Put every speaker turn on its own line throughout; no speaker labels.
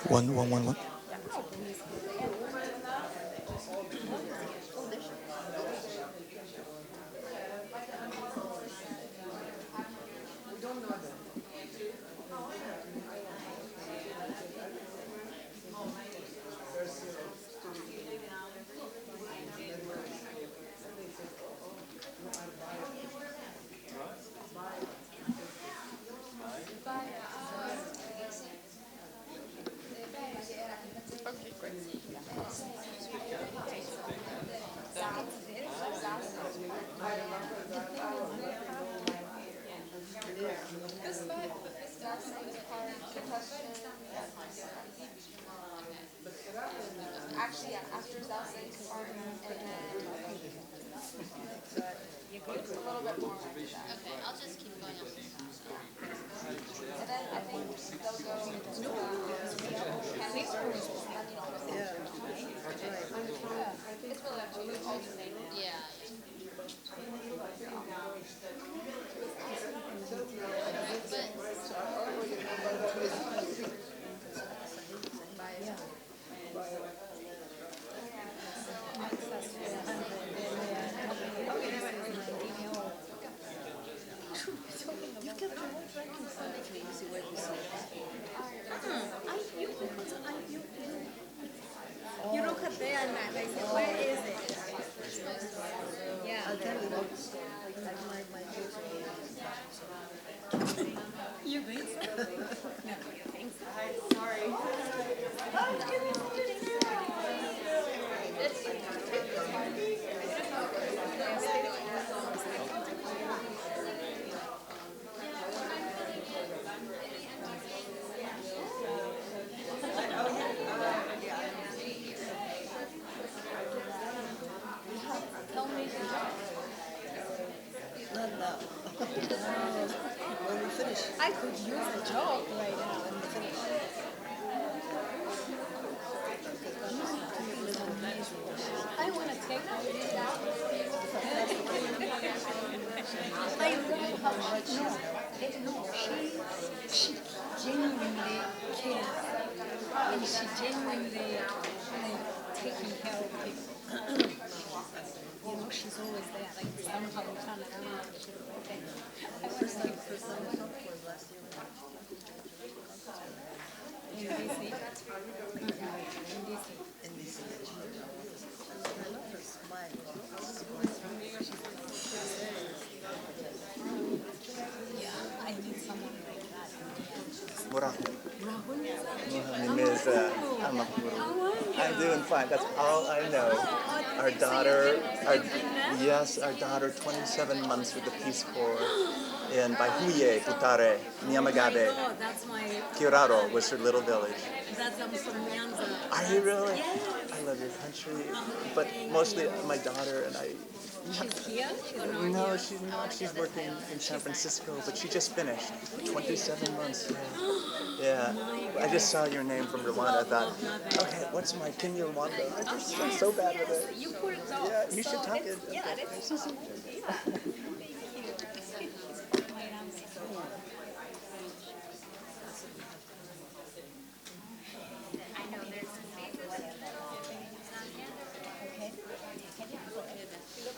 One.
You look at there and I say, where is it? Yeah. You think so? No, you think so? Sorry.
Tell me.
When we finish.
I could use a job right now. I want to take it out. I love how she genuinely cares. And she genuinely taking care of people. You know, she's always there. Like somehow you turn around and she's okay.
First time we talked was last year.
In DC.
In DC. I love her smile.
Yeah, I need someone like that.
Murah.
How are you?
I'm doing fine. That's all I know. Our daughter, our daughter, 27 months with the Peace Corps in Baihuye, Putare, Nyamagabe.
Oh, that's my.
Kiraro was her little village.
That's from Nyanza.
Are you really?
Yes.
I love your country, but mostly my daughter and I.
She's here?
No, she's not. She's working in San Francisco, but she just finished. 27 months. Yeah. I just saw your name from Rwanda. I thought, okay, what's my Kenya Rwanda? I'm so bad with it.
You put it down.
Yeah, you should talk it.
Yeah, that's so yeah. Thank you.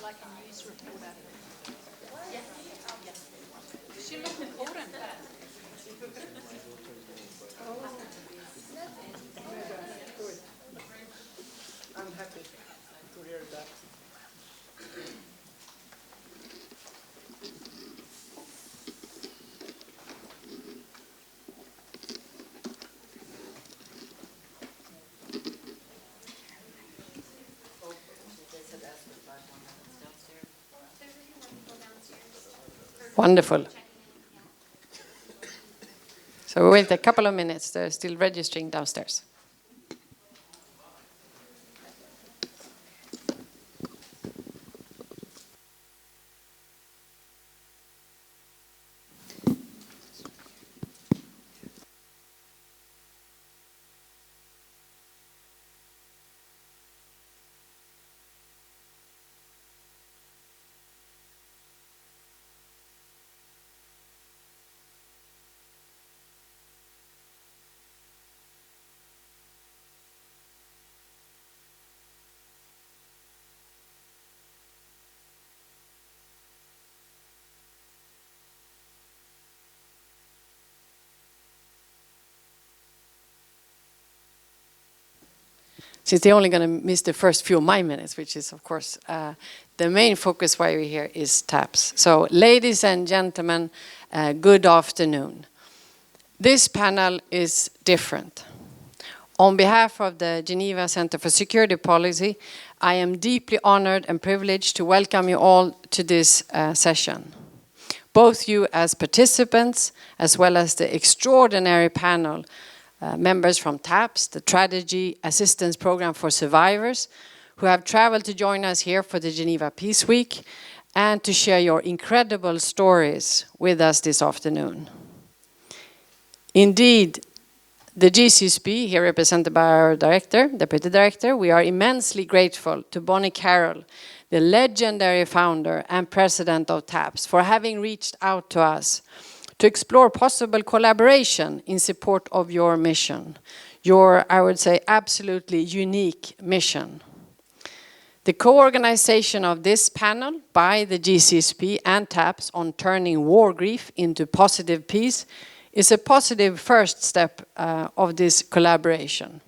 Like a news reporter. She looked important.
I'm happy to hear that.
Wonderful. So we'll wait a couple of minutes. They're still registering downstairs. since they're only going to miss the first few of my minutes, which is, of course, the main focus why we're here is TAPS. So, ladies and gentlemen, good afternoon. This panel is different. On behalf of the Geneva Center for Security Policy, I am deeply honored and privileged to welcome you all to this session. Both you as participants, as well as the extraordinary panel members from TAPS, the Strategy Assistance Program for Survivors, who have traveled to join us here for the Geneva Peace Week and to share your incredible stories with us this afternoon. Indeed, the GCSP, here represented by our director, deputy director, we are immensely grateful to Bonnie Carroll, the legendary founder and president of TAPS, for having reached out to us to explore possible collaboration in support of your mission, your, I would say, absolutely unique mission. The co-organization of this panel by the GCSP and TAPS on turning war grief into positive peace is a positive first step of this collaboration.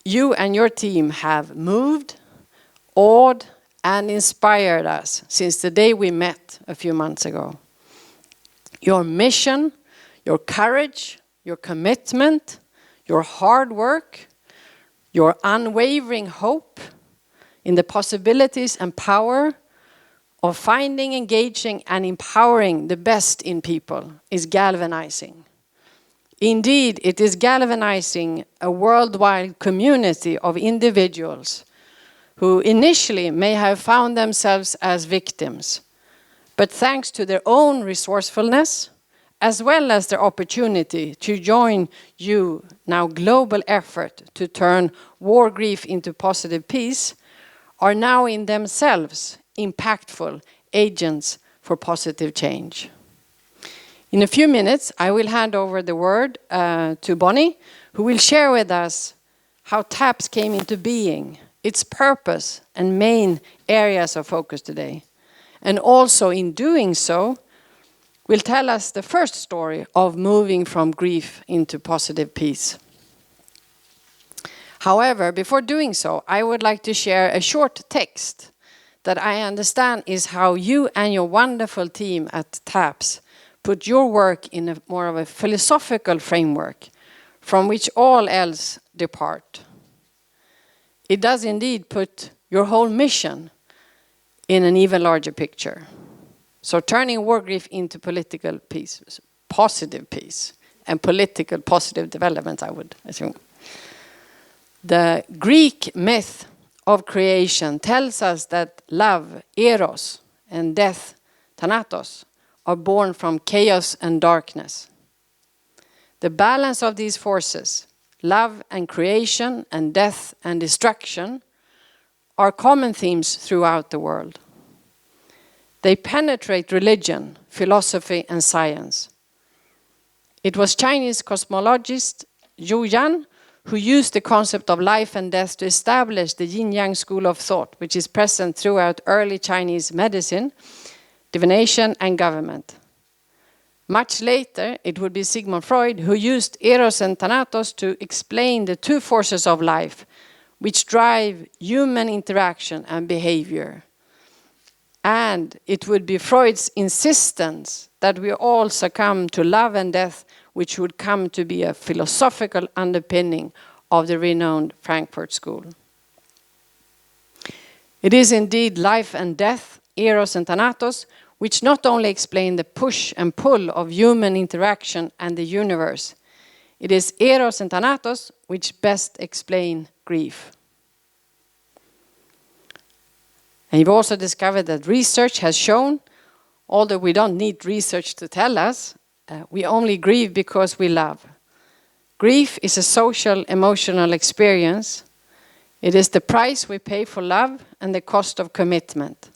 You and your team have moved, awed, and inspired us since the day we met a few months ago. Your mission, your courage, your commitment, your hard work, your unwavering hope in the possibilities and power of finding, engaging, and empowering the best in people is galvanizing. Indeed, it is galvanizing a worldwide community of individuals who initially may have found themselves as victims, but thanks to their own resourcefulness, as well as their opportunity to join you now global effort to turn war grief into positive peace, are now in themselves impactful agents for positive change. In a few minutes, I will hand over the word to Bonnie, who will share with us how TAPS came into being, its purpose and main areas of focus today. And also in doing so, will tell us the first story of moving from grief into positive peace. However, before doing so, I would like to share a short text that I understand is how you and your wonderful team at TAPS put your work in a more of a philosophical framework from which all else depart. It does indeed put your whole mission in an even larger picture. So turning war grief into political peace, positive peace, and political positive development, I would assume. The Greek myth of creation tells us that love, eros, and death, thanatos, are born from chaos and darkness. The balance of these forces, love and creation and death and destruction, are common themes throughout the world. They penetrate religion, philosophy, and science. It was Chinese cosmologist Zhou who used the concept of life and death to establish the yin-yang school of thought, which is present throughout early Chinese medicine, divination, and government. Much later, it would be Sigmund Freud who used eros and thanatos to explain the two forces of life, which drive human interaction and behavior. And it would be Freud's insistence that we all succumb to love and death, which would come to be a philosophical underpinning of the renowned Frankfurt School. It is indeed life and death, eros and thanatos, which not only explain the push and pull of human interaction and the universe. It is eros and thanatos which best explain grief. And you've also discovered that research has shown, although we don't need research to tell us, we only grieve because we love. Grief is a social, emotional experience. It is the price we pay for love and the cost of commitment.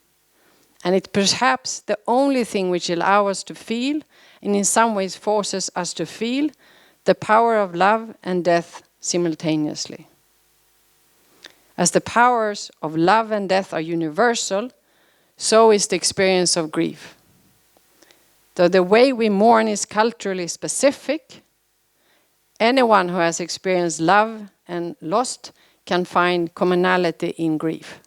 And it's perhaps the only thing which allows us to feel, and in some ways forces us to feel, the power of love and death simultaneously. As the powers of love and death are universal, so is the experience of grief. Though the way we mourn is culturally specific, anyone who has experienced love and lost can find commonality in grief.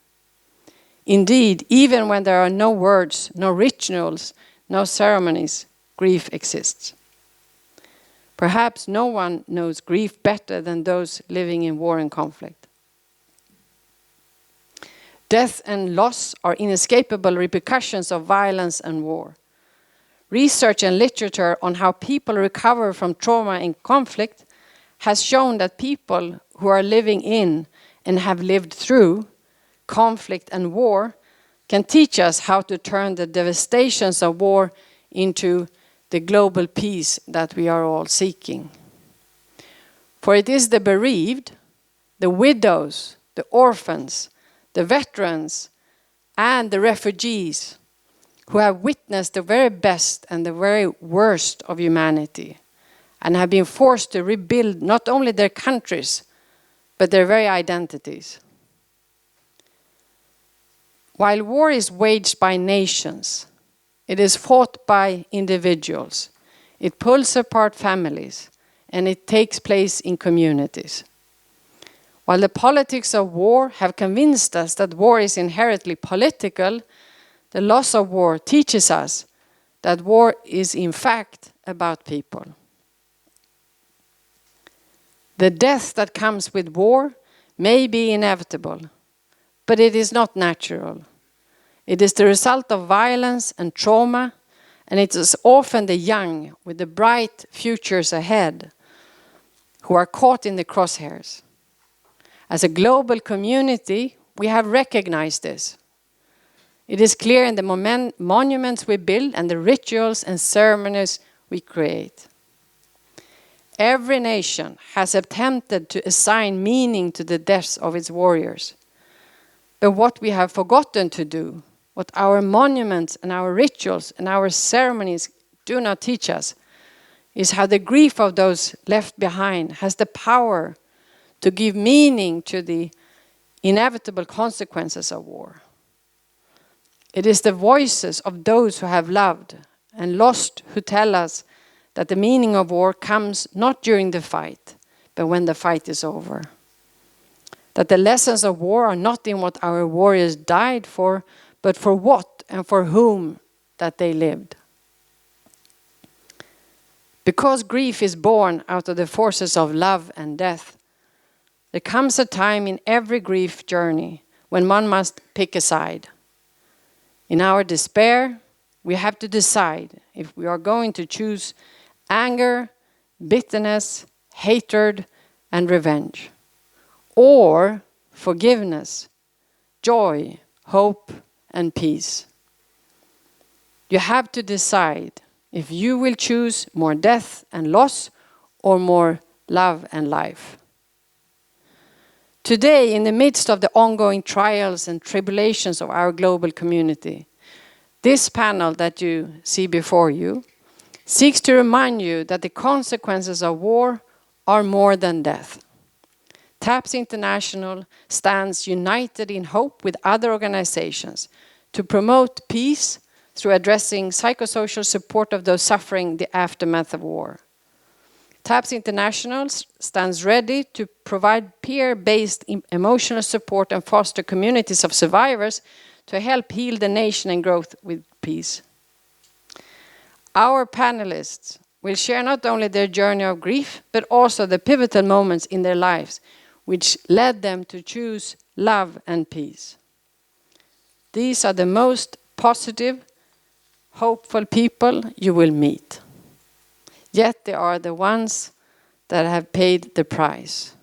Indeed, even when there are no words, no rituals, no ceremonies, grief exists. Perhaps no one knows grief better than those living in war and conflict. Death and loss are inescapable repercussions of violence and war. Research and literature on how people recover from trauma and conflict has shown that people who are living in and have lived through conflict and war can teach us how to turn the devastations of war into the global peace that we are all seeking. For it is the bereaved, the widows, the orphans, the veterans, and the refugees who have witnessed the very best and the very worst of humanity and have been forced to rebuild not only their countries, but their very identities. While war is waged by nations, it is fought by individuals. It pulls apart families, and it takes place in communities. While the politics of war have convinced us that war is inherently political, the loss of war teaches us that war is in fact about people. The death that comes with war may be inevitable, but it is not natural. It is the result of violence and trauma, and it is often the young with the bright futures ahead who are caught in the crosshairs. As a global community, we have recognized this. It is clear in the monuments we build and the rituals and ceremonies we create. Every nation has attempted to assign meaning to the deaths of its warriors. But what we have forgotten to do, what our monuments and our rituals and our ceremonies do not teach us, is how the grief of those left behind has the power to give meaning to the inevitable consequences of war. It is the voices of those who have loved and lost who tell us that the meaning of war comes not during the fight, but when the fight is over. That the lessons of war are not in what our warriors died for, but for what and for whom that they lived. Because grief is born out of the forces of love and death, there comes a time in every grief journey when one must pick a side. In our despair, we have to decide if we are going to choose anger, bitterness, hatred, and revenge, or forgiveness, joy, hope, and peace. You have to decide if you will choose more death and loss or more love and life. Today, in the midst of the ongoing trials and tribulations of our global community, this panel that you see before you seeks to remind you that the consequences of war are more than death. TAPS International stands united in hope with other organizations to promote peace through addressing psychosocial support of those suffering the aftermath of war. TAPS International stands ready to provide peer-based emotional support and foster communities of survivors to help heal the nation and growth with peace. Our panelists will share not only their journey of grief, but also the pivotal moments in their lives which led them to choose love and peace. These are the most positive, hopeful people you will meet. Yet they are the ones that have paid the price.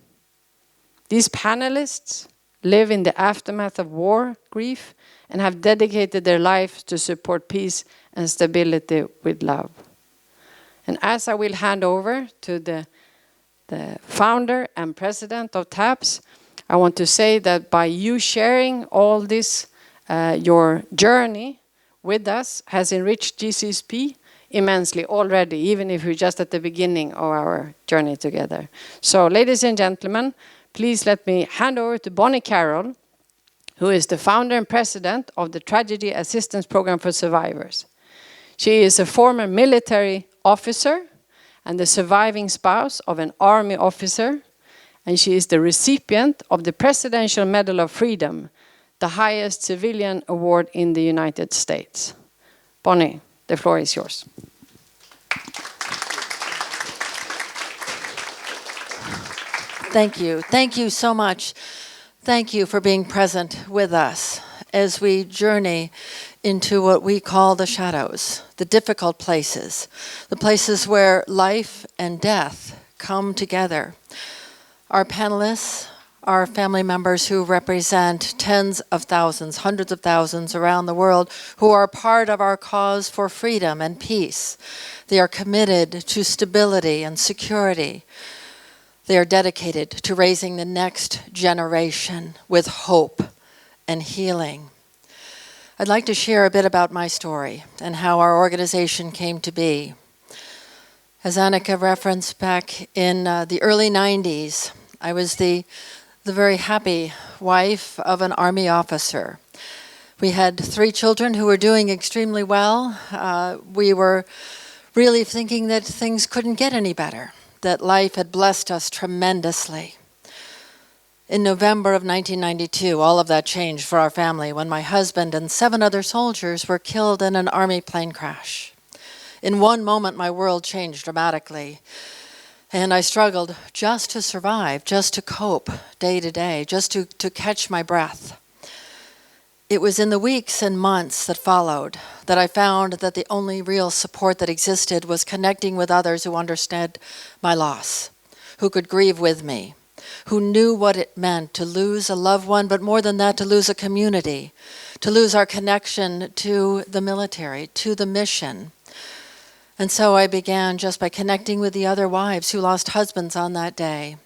These panelists live in the aftermath of war, grief, and have dedicated their lives to support peace and stability with love. And as I will hand over to the founder and president of TAPS, I want to say that by you sharing all this, your journey with us has enriched GCSP immensely already, even if we're just at the beginning of our journey together. So, ladies and gentlemen, please let me hand over to Bonnie Carroll, who is the founder and president of the Tragedy Assistance Program for Survivors. She is a former military officer and the surviving spouse of an army officer, and she is the recipient of the Presidential Medal of Freedom, the highest civilian award in the United States. Bonnie, the floor is yours.
Thank you. Thank you so much. Thank you for being present with us as we journey into what we call the shadows, the difficult places, the places where life and death come together. Our panelists are family members who represent tens of thousands, hundreds of thousands around the world who are part of our cause for freedom and peace. They are committed to stability and security. They are dedicated to raising the next generation with hope and healing. I'd like to share a bit about my story and how our organization came to be. As Annika referenced, back in the early 90s, I was the very happy wife of an Army officer. We had 3 children who were doing extremely well. We were really thinking that things couldn't get any better, that life had blessed us tremendously. In November of 1992, all of that changed for our family when my husband and 7 other soldiers were killed in an Army plane crash. In one moment, my world changed dramatically. And I struggled just to survive, just to cope day to day, just to catch my breath. It was in the weeks and months that followed that I found that the only real support that existed was connecting with others who understood my loss, who could grieve with me, who knew what it meant to lose a loved one, but more than that, to lose a community, to lose our connection to the military, to the mission. And so I began just by connecting with the other wives who lost husbands on that day.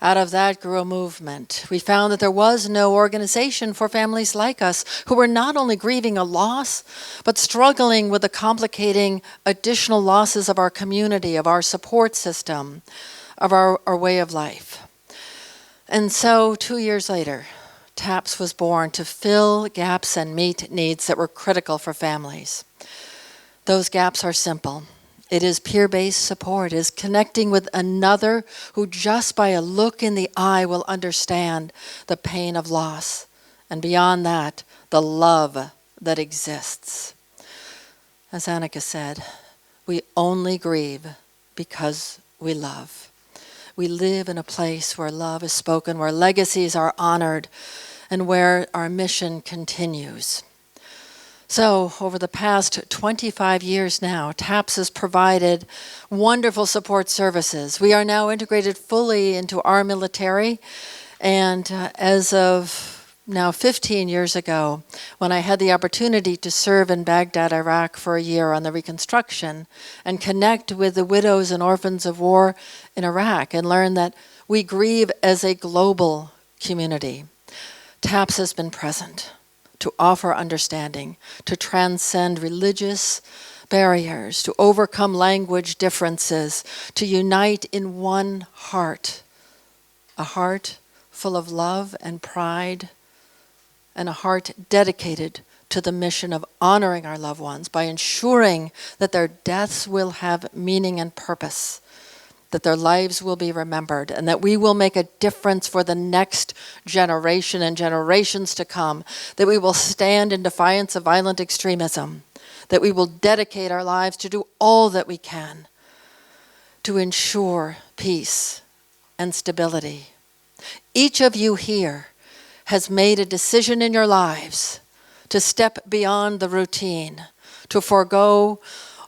Out of that grew a movement. We found that there was no organization for families like us who were not only grieving a loss, but struggling with the complicating additional losses of our community, of our support system, of our way of life. And so 2 years later, TAPS was born to fill gaps and meet needs that were critical for families. Those gaps are simple. It is peer-based support. It is connecting with another who just by a look in the eye will understand the pain of loss. And beyond that, the love that exists. As Annika said, we only grieve because we love. We live in a place where love is spoken, where legacies are honored, and where our mission continues. So, over the past 25 years now, TAPS has provided wonderful support services. We are now integrated fully into our military, and as of now 15 years ago, when I had the opportunity to serve in Baghdad, Iraq for a year on the reconstruction and connect with the widows and orphans of war in Iraq and learn that we grieve as a global community, TAPS has been present to offer understanding, to transcend religious barriers, to overcome language differences, to unite in one heart, a heart full of love and pride, and a heart dedicated to the mission of honoring our loved ones by ensuring that their deaths will have meaning and purpose, that their lives will be remembered, and that we will make a difference for the next generation and generations to come, that we will stand in defiance of violent extremism, that we will dedicate our lives to do all that we can to ensure peace and stability. Each of you here has made a decision in your lives to step beyond the routine, to forego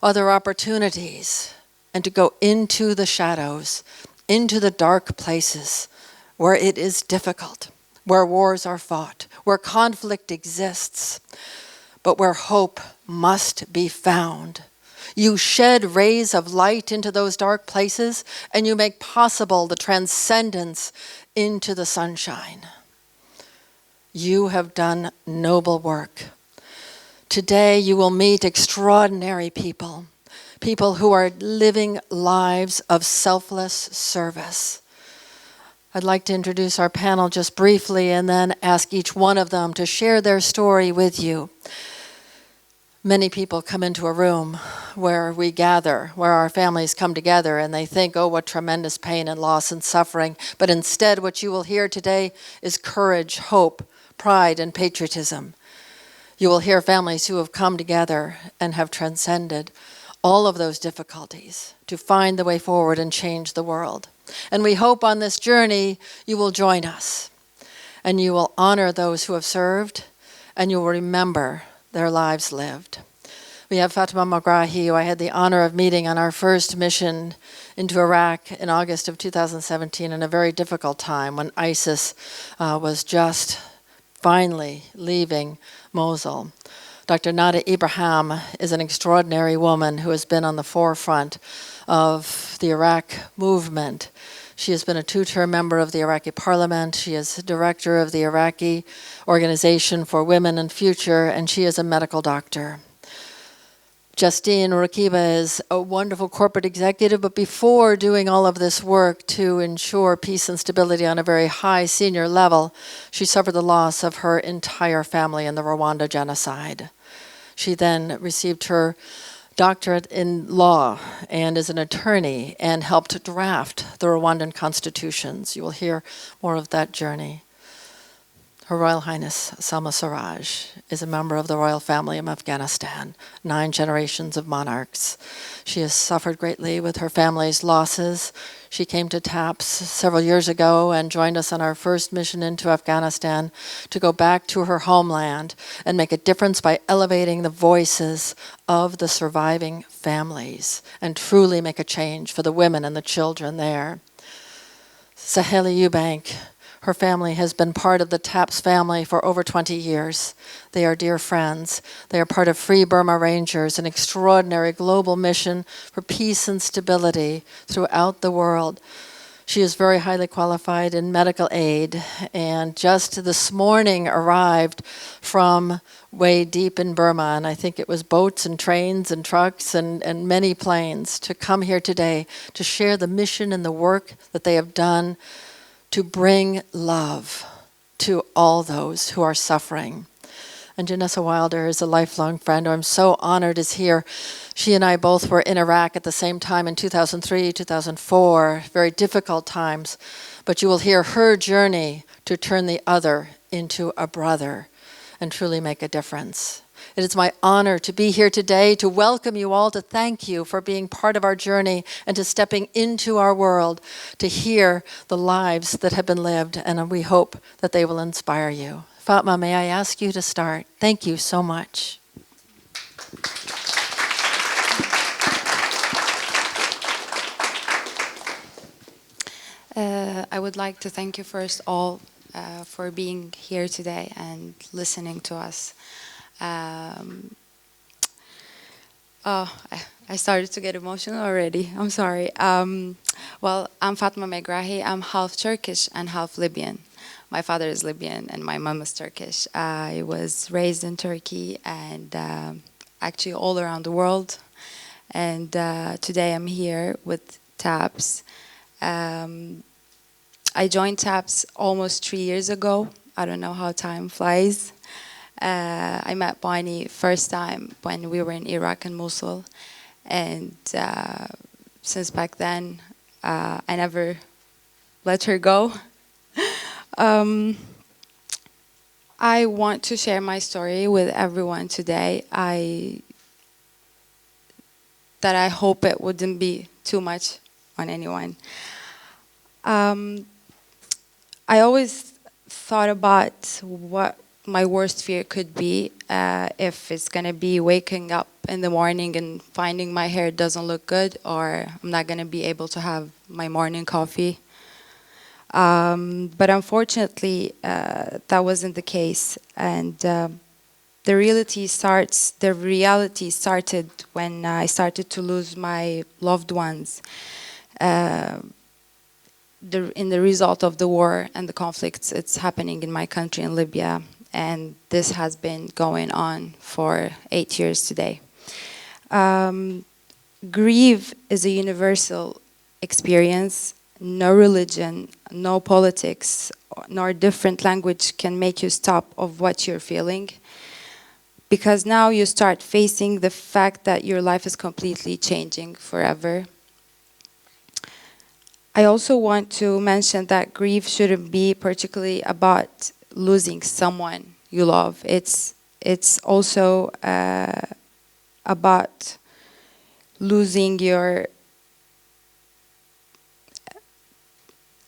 other opportunities, and to go into the shadows, into the dark places where it is difficult, where wars are fought, where conflict exists, but where hope must be found. You shed rays of light into those dark places, and you make possible the transcendence into the sunshine. You have done noble work. Today you will meet extraordinary people, people who are living lives of selfless service. I'd like to introduce our panel just briefly and then ask each one of them to share their story with you. Many people come into a room where we gather, where our families come together and they think, oh, what tremendous pain and loss and suffering. But instead, what you will hear today is courage, hope, pride, and patriotism. You will hear families who have come together and have transcended all of those difficulties to find the way forward and change the world. And we hope on this journey you will join us and you will honor those who have served and you will remember their lives lived. We have Fatima Magrahi, who I had the honor of meeting on our first mission into Iraq in August of 2017 in a very difficult time when ISIS was just finally leaving Mosul. Dr. Nada Ibrahim is an extraordinary woman who has been on the forefront of the Iraq movement. She has been a two-term member of the Iraqi parliament. She is director of the Iraqi Organization for Women and Future, and she is a medical doctor. Justine Rakiba is a wonderful corporate executive, but before doing all of this work to ensure peace and stability on a very high senior level, she suffered the loss of her entire family in the Rwanda genocide. She then received her doctorate in law and is an attorney and helped draft the Rwandan constitutions. You will hear more of that journey. Her Royal Highness Salma Siraj is a member of the royal family of Afghanistan, 9 generations of monarchs. She has suffered greatly with her family's losses. She came to TAPS several years ago and joined us on our first mission into Afghanistan to go back to her homeland and make a difference by elevating the voices of the surviving families and truly make a change for the women and the children there. Hayley Ewbank, her family has been part of the TAPS family for over 20 years. They are dear friends. They are part of Free Burma Rangers, an extraordinary global mission for peace and stability throughout the world. She is very highly qualified in medical aid and just this morning arrived from way deep in Burma, and I think it was boats and trains and trucks and many planes to come here today to share the mission and the work that they have done to bring love to all those who are suffering. And Janessa Wilder is a lifelong friend who I'm so honored is here. She and I both were in Iraq at the same time in 2003, 2004, very difficult times. But you will hear her journey to turn the other into a brother and truly make a difference. It is my honor to be here today, to welcome you all, to thank you for being part of our journey and to stepping into our world, to hear the lives that have been lived, and we hope that they will inspire you. Fatma, may I ask you to start? Thank you so much.
I would like to thank you first all for being here today and listening to us. I started to get emotional already. I'm sorry. Well, I'm Fatma Megrahi. I'm half Turkish and half Libyan. My father is Libyan and my mom is Turkish. I was raised in Turkey and actually all around the world. And today I'm here with TAPS. I joined TAPS almost 3 years ago. I don't know how time flies. I met Bonnie first time when we were in Iraq and Mosul. And since back then, I never let her go. I want to share my story with everyone today. That I hope it wouldn't be too much on anyone. I always thought about what my worst fear could be, if it's gonna be waking up in the morning and finding my hair doesn't look good, or I'm not gonna be able to have my morning coffee. But unfortunately, that wasn't the case, and the reality started when I started to lose my loved ones. In the result of the war and the conflicts, it's happening in my country in Libya, and this has been going on for 8 years today. Grief is a universal experience. No religion, no politics, nor different language can make you stop of what you're feeling. because now you start facing the fact that your life is completely changing forever. I also want to mention that grief shouldn't be particularly about losing someone you love. It's also about losing your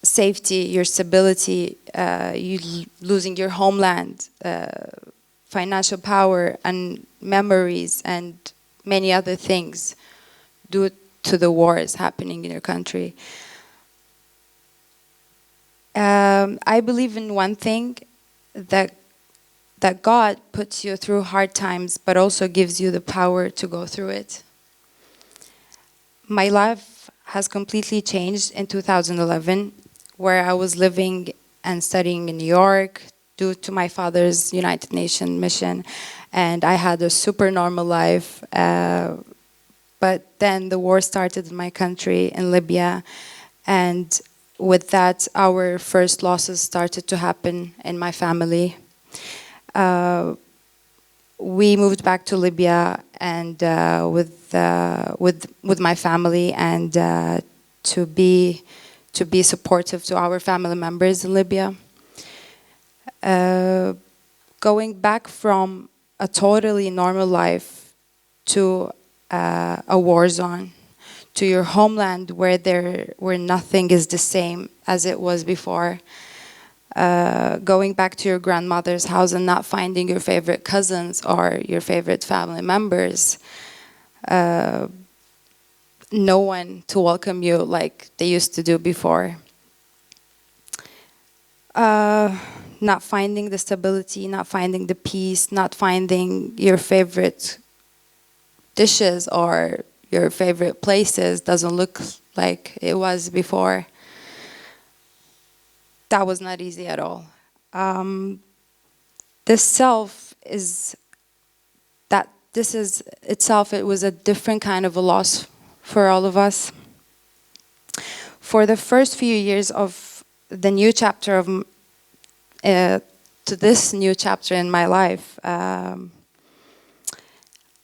safety, your stability, losing your homeland, financial power, and memories, and many other things due to the wars happening in your country. I believe in one thing, that God puts you through hard times, but also gives you the power to go through it. My life has completely changed in 2011, where I was living and studying in New York due to my father's United Nations mission, and I had a super normal life. But then the war started in my country, in Libya, and with that, our first losses started to happen in my family. We moved back to Libya, and with my family, and to be supportive to our family members in Libya. Going back from a totally normal life to a war zone, to your homeland where nothing is the same as it was before. Going back to your grandmother's house and not finding your favorite cousins or your favorite family members. No one to welcome you like they used to do before. Not finding the stability, not finding the peace, not finding your favorite dishes or your favorite places doesn't look like it was before. That was not easy at all. This self is, that this is itself, it was a different kind of a loss for all of us. For the first few years of the new chapter of, to this new chapter in my life,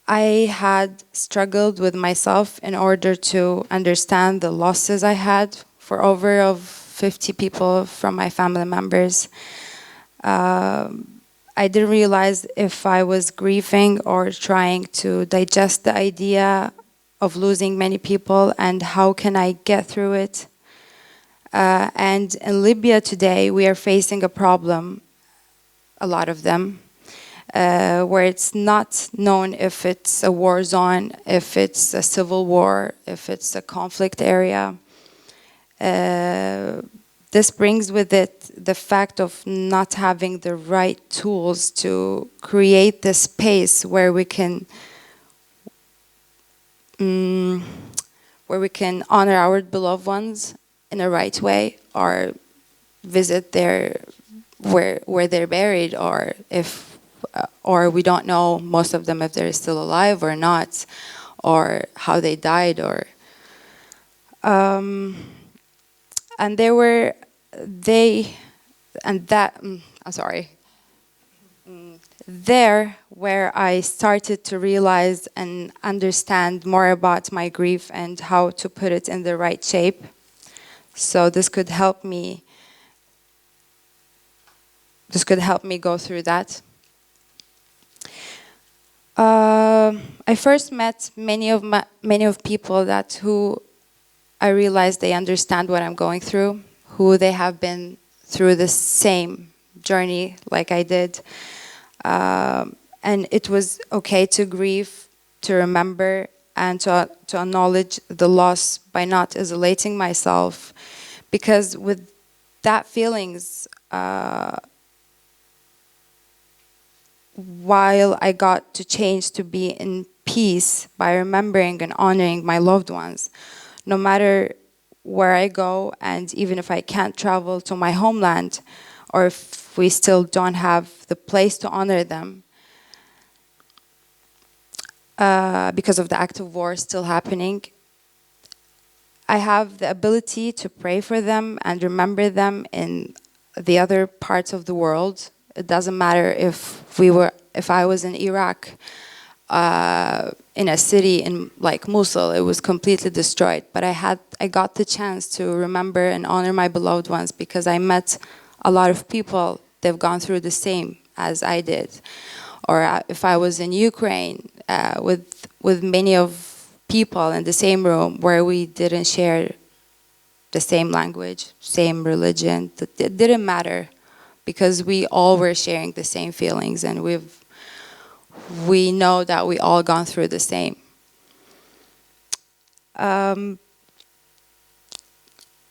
I had struggled with myself in order to understand the losses I had for over of 50 people from my family members. I didn't realize if I was grieving or trying to digest the idea of losing many people and how can I get through it. And in Libya today, we are facing a problem, a lot of them, where it's not known if it's a war zone, if it's a civil war, if it's a conflict area. This brings with it the fact of not having the right tools to create this space where we can honor our beloved ones in a right way, or visit their where they're buried, or if we don't know most of them if they're still alive or not, or how they died, or and there were there where I started to realize and understand more about my grief and how to put it in the right shape. So this could help me go through that. I first met many of people who I realized they understand what I'm going through, who they have been through the same journey like I did. And it was okay to grieve, to remember, and to acknowledge the loss by not isolating myself. Because with that feelings, while I got to change to be in peace by remembering and honoring my loved ones, no matter where I go, and even if I can't travel to my homeland, or if we still don't have the place to honor them, because of the act of war still happening, I have the ability to pray for them and remember them in the other parts of the world. It doesn't matter if if I was in Iraq, in a city in like Mosul, it was completely destroyed. But I got the chance to remember and honor my beloved ones because I met a lot of people. They've gone through the same as I did. Or if I was in Ukraine with many of people in the same room where we didn't share the same language, same religion, it didn't matter because we all were sharing the same feelings, and we know that we all gone through the same. I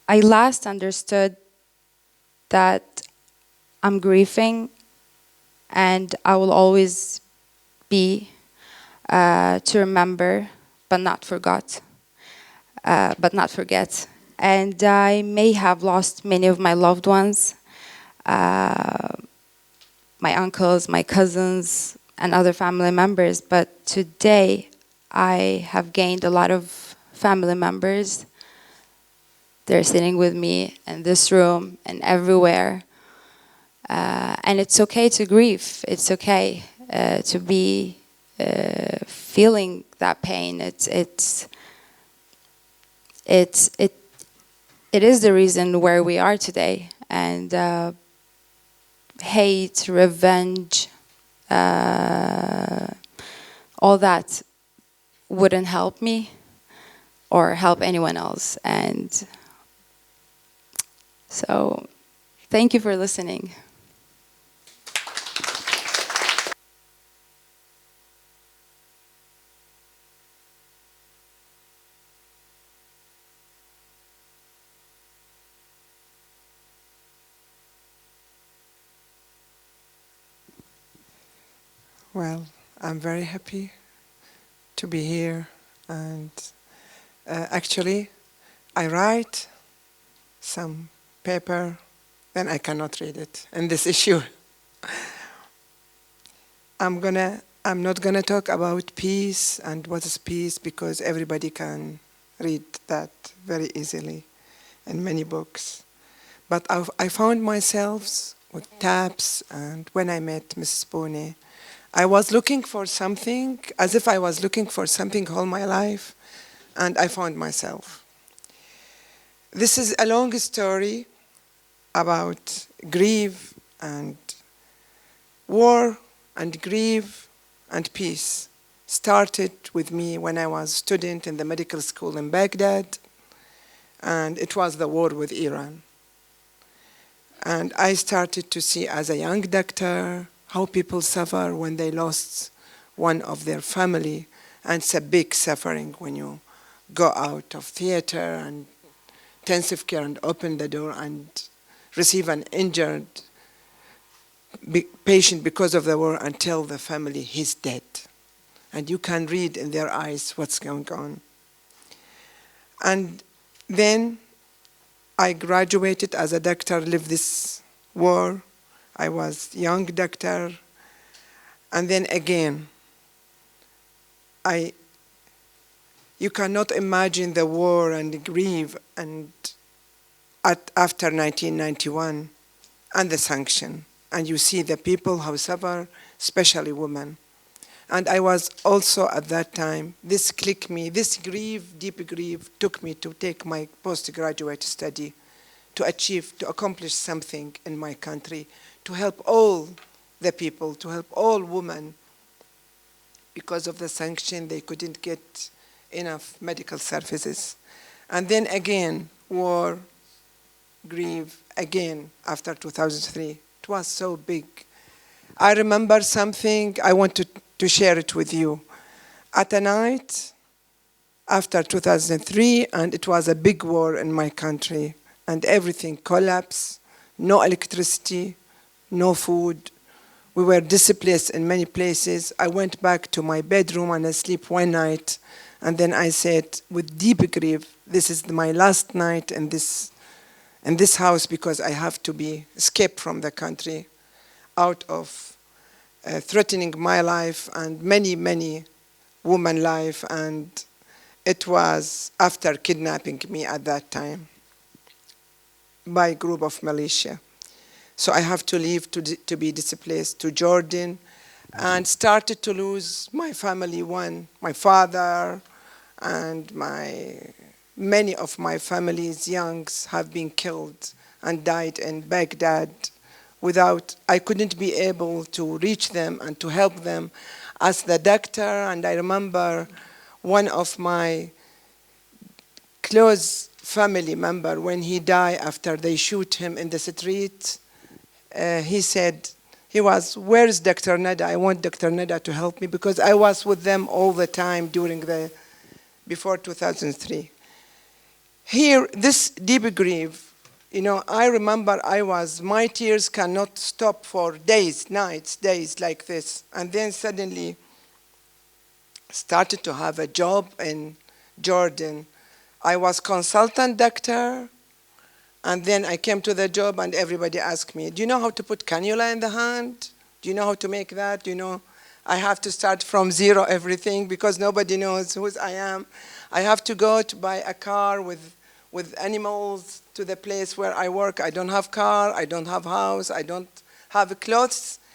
last understood that I'm grieving and I will always be to remember but not forget. And I may have lost many of my loved ones, my uncles, my cousins, and other family members, but today I have gained a lot of family members. They're sitting with me in this room and everywhere. And it's okay to grieve. It's okay to be feeling that pain. It is the reason where we are today. And hate, revenge, all that wouldn't help me or help anyone else. And so, thank you for listening.
Well, I'm very happy to be here, and actually I write some paper, then I cannot read it in this issue. I'm not gonna talk about peace and what is peace because everybody can read that very easily in many books. But I found myself with TAPS, and when I met Mrs. Pone, I was looking for something, as if I was looking for something all my life, and I found myself. This is a long story about grief and war and grief and peace. Started with me when I was a student in the medical school in Baghdad, and it was the war with Iran. And I started to see as a young doctor how people suffer when they lost one of their family, and it's a big suffering when you go out of theater and intensive care and open the door and receive an injured patient because of the war and tell the family he's dead. And you can read in their eyes what's going on. And then I graduated as a doctor, lived this war. I was young doctor. And then again, you cannot imagine the war and the grief and after 1991 and the sanction. And you see the people who suffer, especially women. And I was also at that time, this clicked me, this grief, deep grief, took me to take my postgraduate study to accomplish something in my country, to help all the people, to help all women. Because of the sanction, they couldn't get enough medical services. And then again, war, grief, again, after 2003. It was so big. I remember something, I want to share it with you. At a night, after 2003, and it was a big war in my country, and everything collapsed, no electricity, no food. We were displaced in many places. I went back to my bedroom and I slept one night, and then I said, with deep grief, this is my last night in this house because I have to escape from the country out of threatening my life and many, many women's life. And it was after kidnapping me at that time by a group of militia. So I have to leave to be displaced to Jordan. and started to lose my family. My father and many of my family's youngs have been killed and died in Baghdad I couldn't be able to reach them and to help them as the doctor. And I remember one of my close family member, when he died after they shoot him in the street, he said, where is Dr. Neda? I want Dr. Neda to help me, because I was with them all the time before 2003. Here, this deep grief, I remember my tears cannot stop for days, nights, days like this. And then suddenly started to have a job in Jordan. I was consultant doctor, and then I came to the job and everybody asked me, do you know how to put cannula in the hand? Do you know how to make that? I have to start from zero everything because nobody knows who I am. I have to go to buy a car with animals to the place where I work. I don't have car, I don't have house, I don't have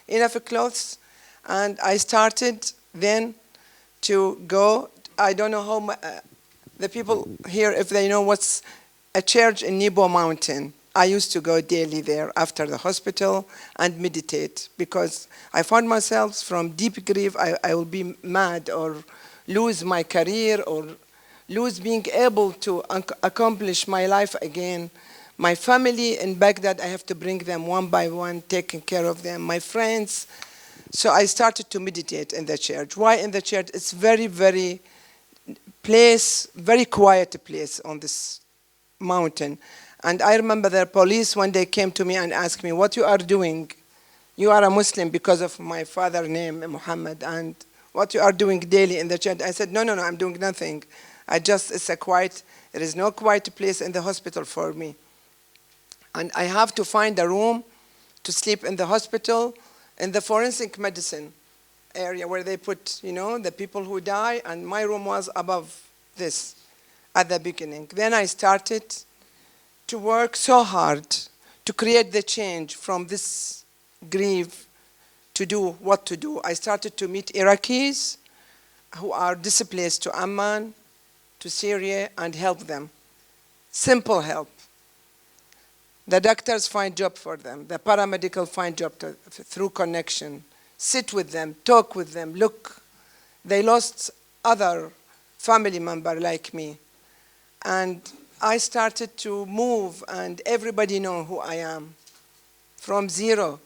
enough clothes. And I started then to go. I don't know how the people here, if they know what's a church in Nebo Mountain. I used to go daily there after the hospital and meditate, because I found myself from deep grief, I will be mad or lose my career or lose being able to accomplish my life again. My family in Baghdad, I have to bring them one by one, taking care of them, my friends. So I started to meditate in the church. Why in the church? It's very, very quiet place on this mountain. And I remember the police one day came to me and asked me, what you are doing? You are a Muslim because of my father's name, Muhammad, and what you are doing daily in the church? I said, no, I'm doing nothing. There is no quiet place in the hospital for me. And I have to find a room to sleep in the hospital, in the forensic medicine area where they put, the people who die, and my room was above this at the beginning. Then I started to work so hard to create the change from this grief to do what to do. I started to meet Iraqis who are displaced to Amman, to Syria, and help them. Simple help. The doctors find job for them. The paramedical find job through connection. Sit with them, talk with them, look. They lost other family member like me. And I started to move, and everybody know who I am. From zero,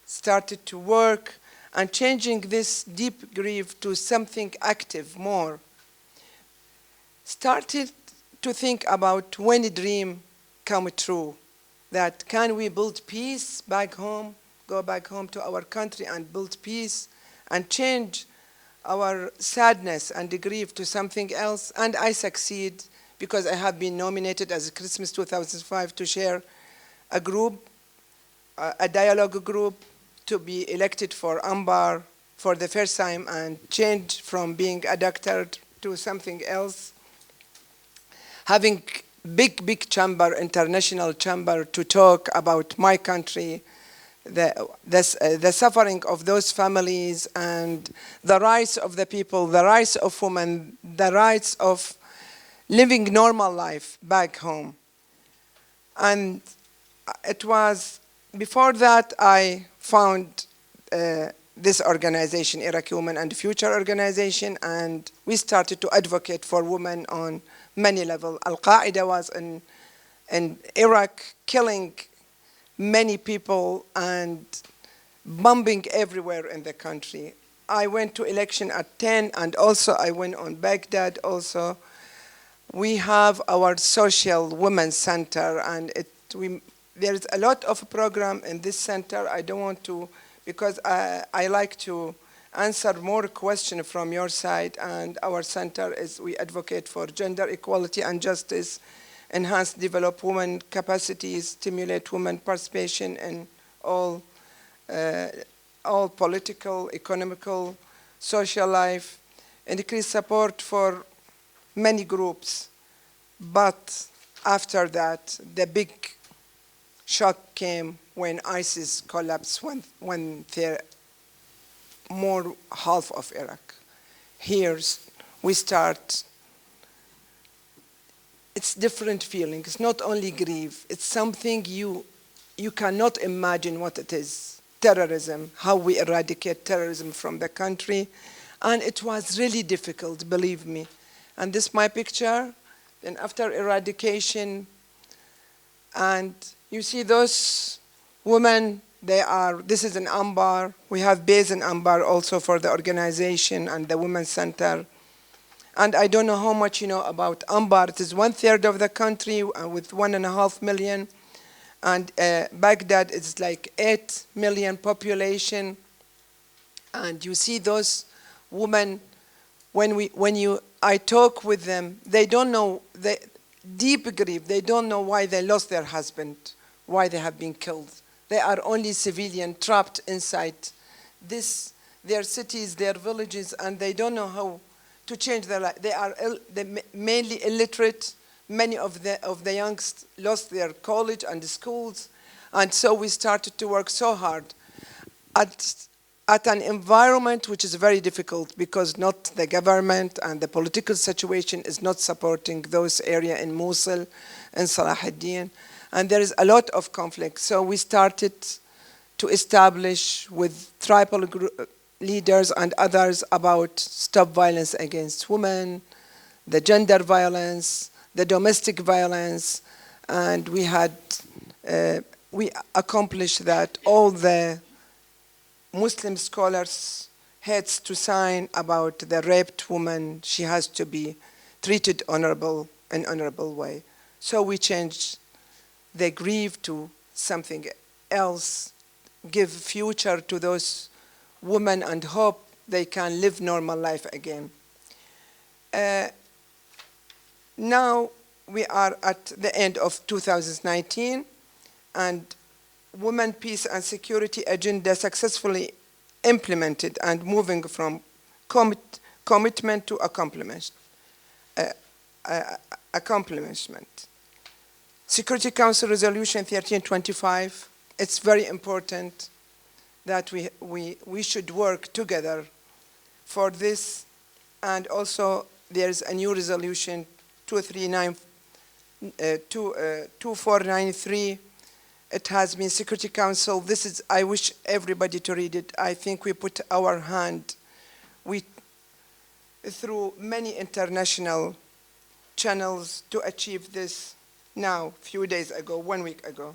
started to work and changing this deep grief to something active more. Started to think about when a dream come true, that can we build peace back home, go back home to our country and build peace and change our sadness and grief to something else. And I succeed, because I have been nominated as Christmas 2005 to share a group, a dialogue group, to be elected for Ambar for the first time and change from being a doctor to something else. Having big chamber, international chamber, to talk about my country, the suffering of those families, and the rights of the people, the rights of women, the rights of living normal life back home. And it was before that I found this organization, Iraqi Women and Future Organization, and we started to advocate for women on many levels. Al-Qaeda was in Iraq, killing many people and bombing everywhere in the country. I went to election at 10, and also I went on Baghdad also. We have our social women's center, and there is a lot of program in this center. I don't want to, because I like to answer more questions from your side, and our center is, we advocate for gender equality and justice, enhance, develop women capacities, stimulate women participation in all political, economical, social life, increase support for many groups. But after that, the big shock came when ISIS collapsed, when more half of Iraq. Here we start, it's different feelings. It's not only grief, it's something you cannot imagine what it is. Terrorism, how we eradicate terrorism from the country. And it was really difficult, believe me. And this is my picture. Then after eradication, and you see those women, this is an Ambar. We have base in Ambar also for the organization and the Women's Center. And I don't know how much you know about Ambar. It is 1/3 of the country with 1.5 million. And Baghdad is like 8 million population. And you see those women, I talk with them, they don't know, deep grief, they don't know why they lost their husband, why they have been killed. They are only civilian trapped inside their cities, their villages, and they don't know how to change their life. They are mainly illiterate. Many of the youngsters lost their college and schools, and so we started to work so hard at an environment which is very difficult because not the government and the political situation is not supporting those areas in Mosul and Salahuddin. And there is a lot of conflict. So we started to establish with tribal leaders and others about stop violence against women, the gender violence, the domestic violence, and we accomplished that all the Muslim scholars had to sign about the raped woman. She has to be treated in an honorable way. So we changed the grief to something else, give future to those women and hope they can live normal life again. Now we are at the end of 2019, and Women, Peace and Security agenda successfully implemented and moving from commitment to accomplishment. Security Council Resolution 1325, it's very important that we should work together for this. And also there's a new resolution 2493. It has been Security Council. I wish everybody to read it. I think we put our hand, through many international channels to achieve this now, few days ago, 1 week ago.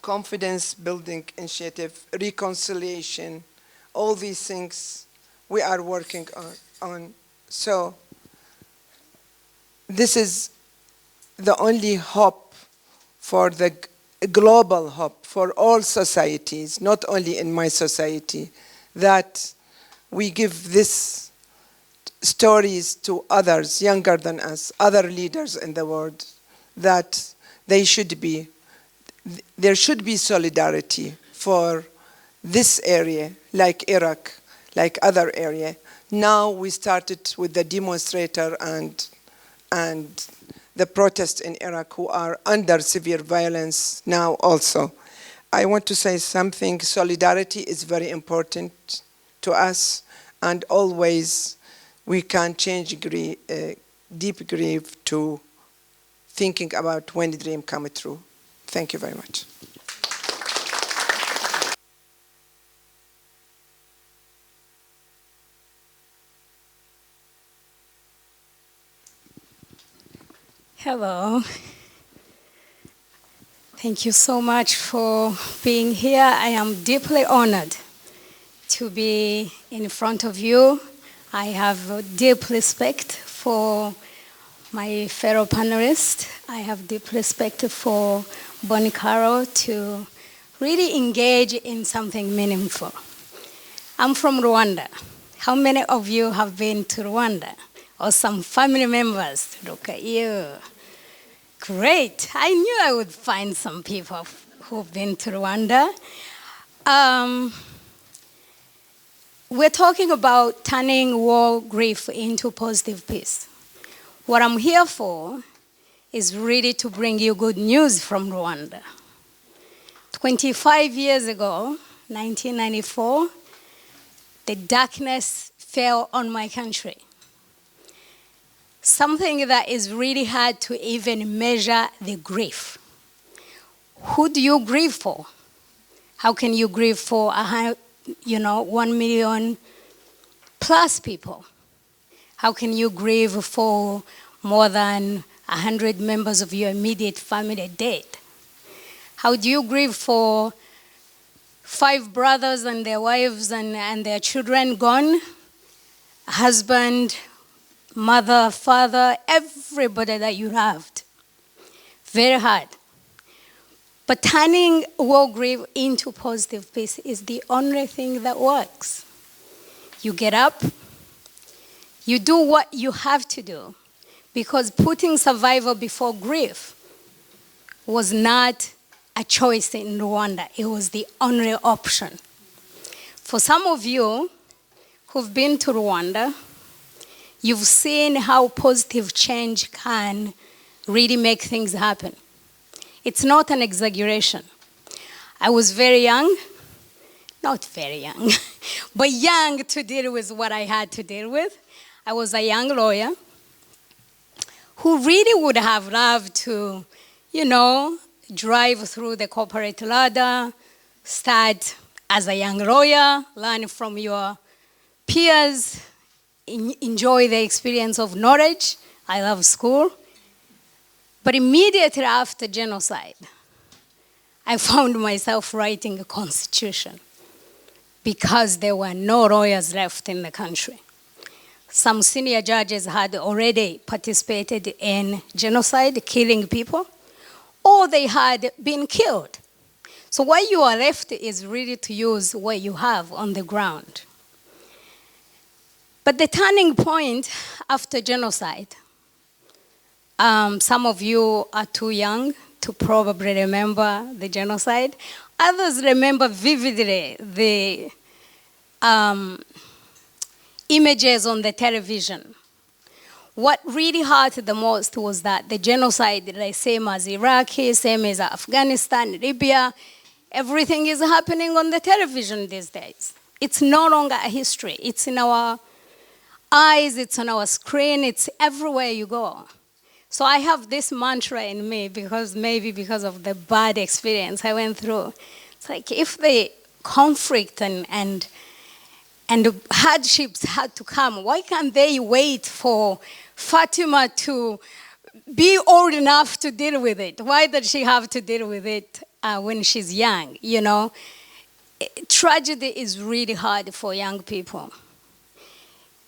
Confidence building initiative, reconciliation, all these things we are working on. So this is the only hope for the global hope for all societies, not only in my society, that we give these stories to others younger than us, other leaders in the world, that there should be solidarity for this area, like Iraq, like other area. Now we started with the demonstrator and the protests in Iraq who are under severe violence now also. I want to say something. Solidarity is very important to us, and always we can change deep grief to thinking about when the dream come true. Thank you very much.
Hello. Thank you so much for being here. I am deeply honored to be in front of you. I have deep respect for my fellow panelists. I have deep respect for Bonnie Carroll to really engage in something meaningful. I'm from Rwanda. How many of you have been to Rwanda? Or some family members? Look at you. Great. I knew I would find some people who've been to Rwanda. We're talking about turning war grief into positive peace. What I'm here for is really to bring you good news from Rwanda. 25 years ago, 1994, the darkness fell on my country. Something that is really hard to even measure the grief. Who do you grieve for? How can you grieve for 1 million plus people? How can you grieve for more than 100 members of your immediate family dead? How do you grieve for 5 brothers and their wives and their children gone? Husband, mother, father, everybody that you loved. Very hard. But turning war grief into positive peace is the only thing that works. You get up, you do what you have to do, because putting survival before grief was not a choice in Rwanda. It was the only option. For some of you who've been to Rwanda, you've seen how positive change can really make things happen. It's not an exaggeration. I was very young, not very young, but young to deal with what I had to deal with. I was a young lawyer who really would have loved to, drive through the corporate ladder, start as a young lawyer, learn from your peers, enjoy the experience of knowledge. I love school. But immediately after genocide, I found myself writing a constitution because there were no lawyers left in the country. Some senior judges had already participated in genocide, killing people, or they had been killed. So what you are left is really to use what you have on the ground. But the turning point after genocide, some of you are too young to probably remember the genocide. Others remember vividly the images on the television. What really hurt the most was that the genocide, like same as Iraqi, same as Afghanistan, Libya, everything is happening on the television these days. It's no longer a history. It's in our eyes, it's on our screen, it's everywhere you go. So I have this mantra in me because of the bad experience I went through. It's like if the conflict and hardships had to come, why can't they wait for Fatima to be old enough to deal with it? Why does she have to deal with it when she's young, Tragedy is really hard for young people.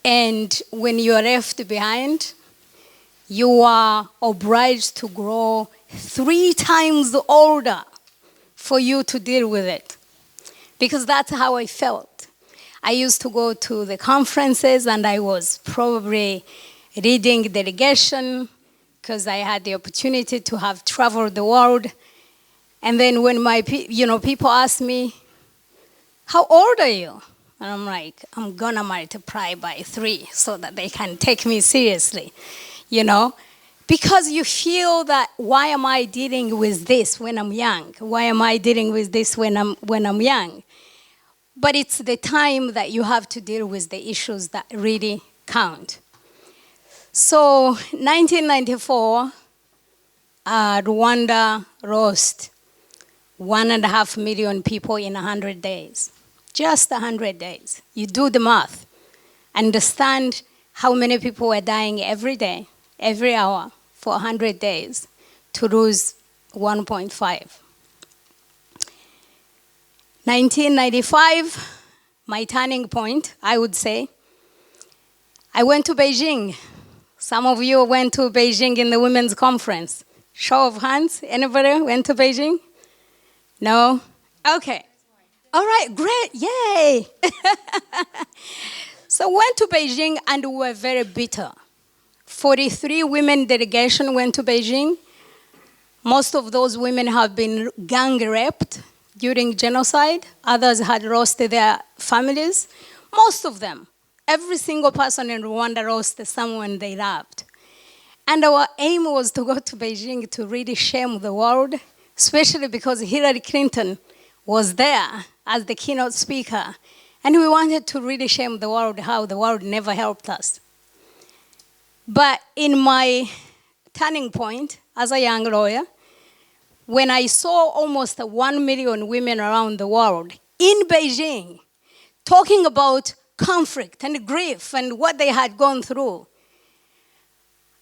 And when you're left behind, you are obliged to grow 3 times older for you to deal with it. Because that's how I felt. I used to go to the conferences and I was probably leading delegation because I had the opportunity to have traveled the world. And then when my people ask me, how old are you? And I'm like, I'm gonna multiply by 3 so that they can take me seriously. Because you feel that, why am I dealing with this when I'm young? Why am I dealing with this when I'm young? But it's the time that you have to deal with the issues that really count. So 1994, Rwanda lost 1.5 million people in 100 days. Just 100 days. You do the math. Understand how many people were dying every day, every hour, for 100 days to lose 1.5. 1995, my turning point, I would say. I went to Beijing. Some of you went to Beijing in the women's conference. Show of hands, anybody went to Beijing? No? Okay. All right, great, yay. So went to Beijing and we were very bitter. 43 women delegation went to Beijing. Most of those women have been gang raped during genocide. Others had lost their families. Most of them. Every single person in Rwanda lost someone they loved. And our aim was to go to Beijing to really shame the world, especially because Hillary Clinton was there as the keynote speaker. And we wanted to really shame the world how the world never helped us. But in my turning point as a young lawyer, when I saw almost 1 million women around the world in Beijing talking about conflict and grief and what they had gone through,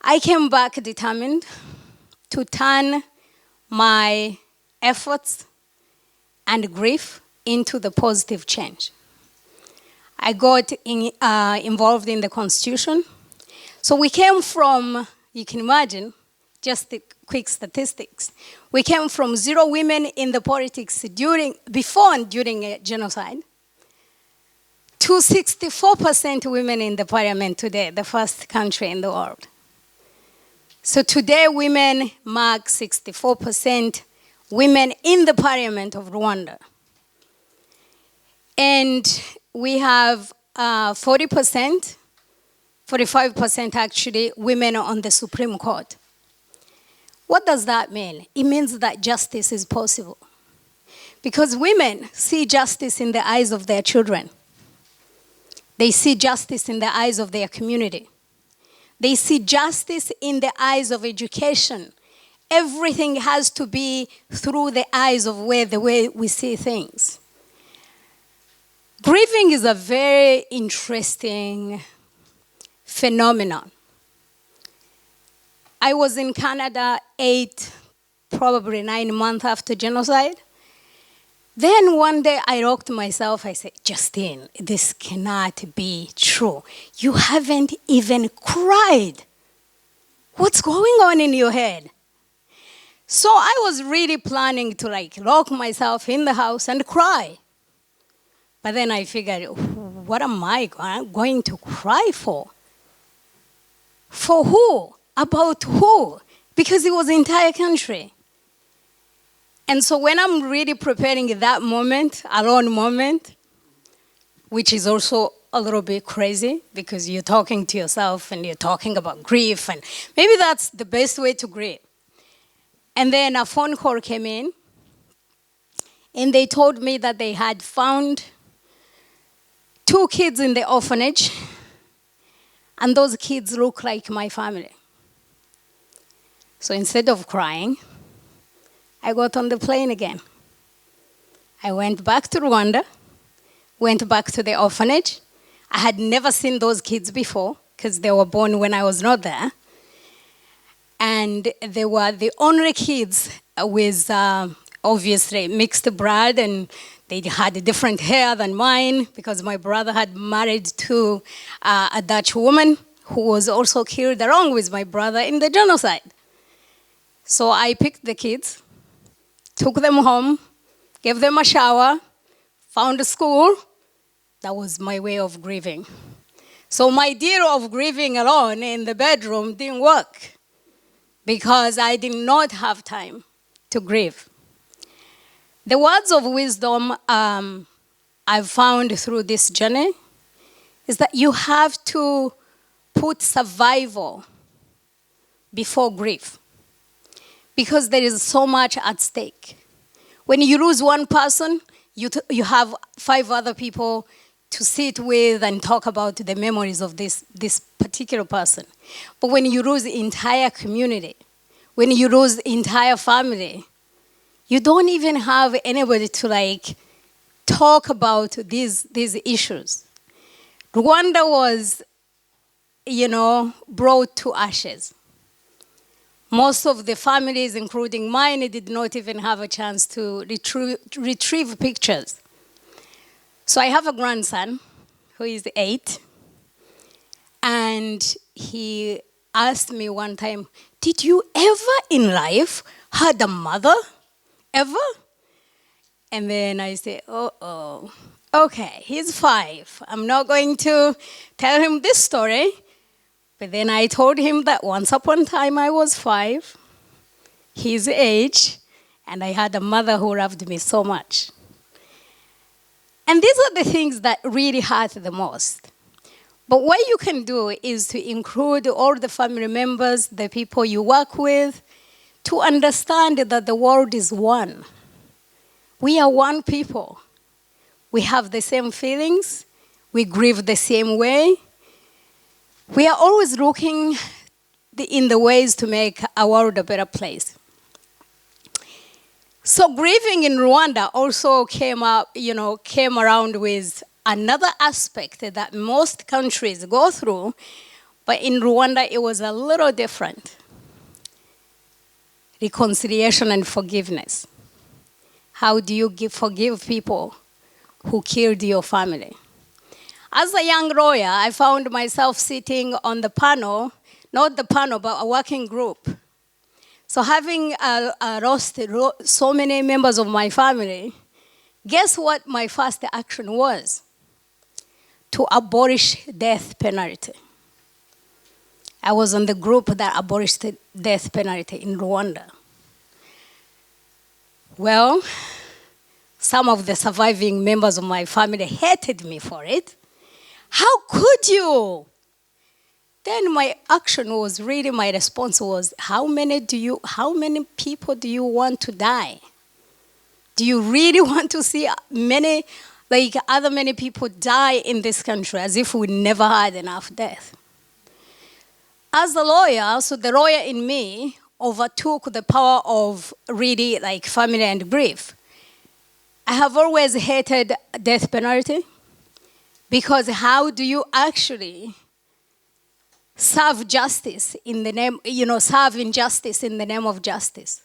I came back determined to turn my efforts and grief into the positive change. I got involved in the Constitution. So we came from, you can imagine, just the quick statistics. We came from 0 women in the politics before and during a genocide to 64% women in the parliament today, the first country in the world. So today women mark 64% women in the parliament of Rwanda. And we have 40%, 45% actually, women on the Supreme Court. What does that mean? It means that justice is possible. Because women see justice in the eyes of their children. They see justice in the eyes of their community. They see justice in the eyes of education. Everything has to be through the eyes of the way we see things. Grieving is a very interesting phenomenon. I was in Canada probably 9 months after genocide. Then one day I rocked myself, I said, Justine, this cannot be true. You haven't even cried. What's going on in your head? So I was really planning to lock myself in the house and cry. But then I figured, what am I going to cry for? For who? About who? Because it was the entire country. And so when I'm really preparing that moment, alone moment, which is also a little bit crazy because you're talking to yourself and you're talking about grief, and maybe that's the best way to grieve. And then a phone call came in, and they told me that they had found 2 kids in the orphanage, and those kids look like my family. So instead of crying, I got on the plane again. I went back to Rwanda, went back to the orphanage. I had never seen those kids before because they were born when I was not there. And they were the only kids with obviously mixed blood, and they had different hair than mine because my brother had married to a Dutch woman who was also killed along with my brother in the genocide. So I picked the kids, took them home, gave them a shower, found a school. That was my way of grieving. So my deal of grieving alone in the bedroom didn't work because I did not have time to grieve. The words of wisdom I've found through this journey is that you have to put survival before grief because there is so much at stake. When you lose one person, you have 5 other people to sit with and talk about the memories of this particular person. But when you lose the entire community, when you lose the entire family, you don't even have anybody to talk about these issues. Rwanda was, brought to ashes. Most of the families, including mine, did not even have a chance to retrieve pictures. So I have a grandson who is 8, and he asked me one time, did you ever in life had a mother? Ever? And then I say, okay, he's 5. I'm not going to tell him this story. But then I told him that once upon a time I was 5, his age, and I had a mother who loved me so much. And these are the things that really hurt the most. But what you can do is to include all the family members, the people you work with, to understand that the world is one. We are one people. We have the same feelings. We grieve the same way. We are always looking in the ways to make our world a better place. So grieving in Rwanda also came around with another aspect that most countries go through, but in Rwanda it was a little different. Reconciliation and forgiveness. How do you forgive people who killed your family? As a young lawyer, I found myself sitting on the panel, not the panel, but a working group. So having lost so many members of my family, guess what my first action was? To abolish death penalty. I was on the group that abolished the death penalty in Rwanda. Well, some of the surviving members of my family hated me for it. How could you? Then my response was, how many people do you want to die? Do you really want to see many people die in this country as if we never had enough death? As a lawyer, so the lawyer in me overtook the power of really family and grief. I have always hated death penalty because how do you actually serve justice in the name, serve injustice in the name of justice?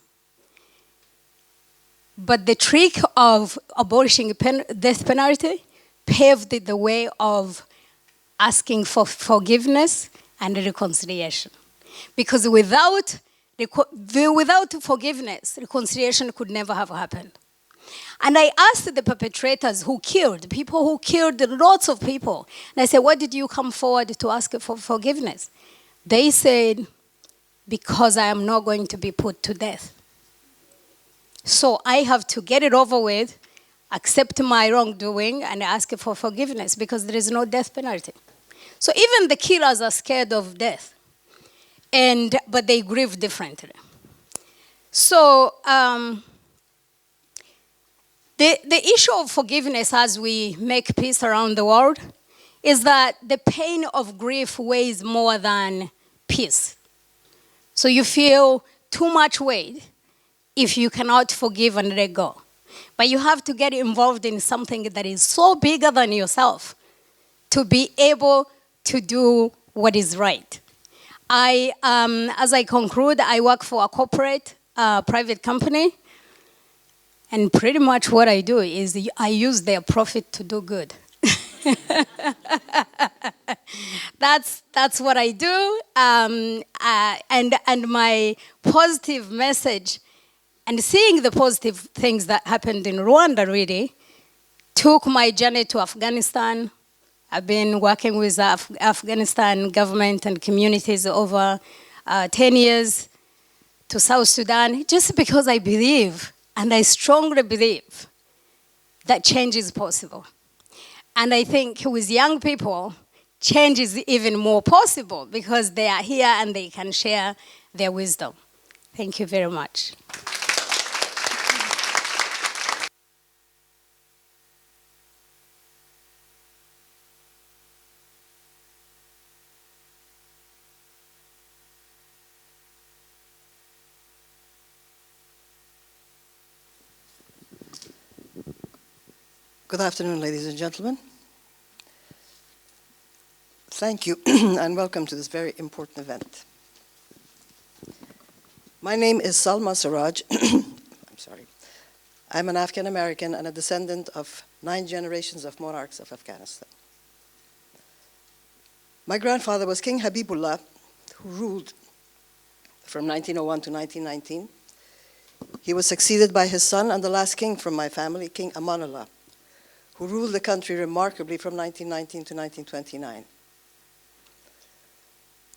But the trick of abolishing death penalty paved the way of asking for forgiveness and reconciliation. Because without forgiveness, reconciliation could never have happened. And I asked the perpetrators people who killed lots of people. And I said, why did you come forward to ask for forgiveness? They said, because I am not going to be put to death. So I have to get it over with, accept my wrongdoing, and ask for forgiveness because there is no death penalty. So even the killers are scared of death, but they grieve differently. So the issue of forgiveness as we make peace around the world is that the pain of grief weighs more than peace. So you feel too much weight if you cannot forgive and let go. But you have to get involved in something that is so bigger than yourself to be able to do what is right. As I conclude, I work for a corporate private company. And pretty much what I do is I use their profit to do good. That's what I do. And my positive message, and seeing the positive things that happened in Rwanda really, took my journey to Afghanistan. I've been working with the Afghanistan government and communities over 10 years, to South Sudan, just because I believe, and I strongly believe, that change is possible. And I think with young people, change is even more possible because they are here and they can share their wisdom. Thank you very much.
Good afternoon, ladies and gentlemen. Thank you and welcome to this very important event. My name is Salma Siraj. I'm sorry. I'm an Afghan American and a descendant of 9 generations of monarchs of Afghanistan. My grandfather was King Habibullah, who ruled from 1901 to 1919. He was succeeded by his son and the last king from my family, King Amanullah, who ruled the country remarkably from 1919 to 1929,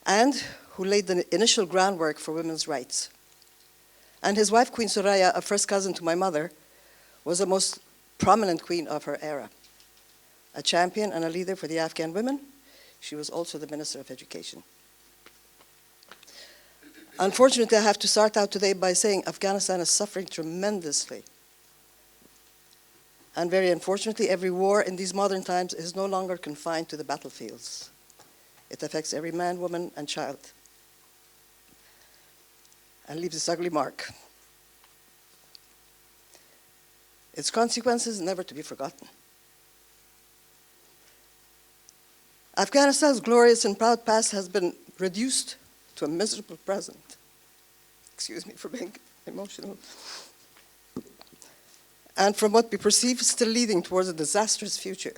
and who laid the initial groundwork for women's rights. And his wife, Queen Soraya, a first cousin to my mother, was the most prominent queen of her era. A champion and a leader for the Afghan women, she was also the Minister of Education. Unfortunately, I have to start out today by saying Afghanistan is suffering tremendously. And very unfortunately, every war in these modern times is no longer confined to the battlefields. It affects every man, woman, and child, and leaves its ugly mark. Its consequences never to be forgotten. Afghanistan's glorious and proud past has been reduced to a miserable present. Excuse me for being emotional. And from what we perceive, still leading towards a disastrous future.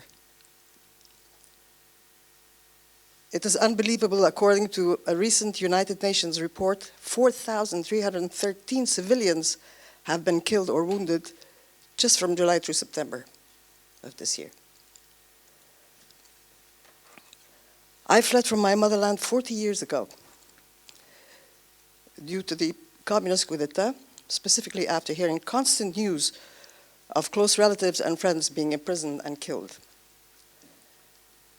It is unbelievable, according to a recent United Nations report, 4,313 civilians have been killed or wounded just from July through September of this year. I fled from my motherland 40 years ago due to the communist coup d'etat, specifically after hearing constant news of close relatives and friends being imprisoned and killed.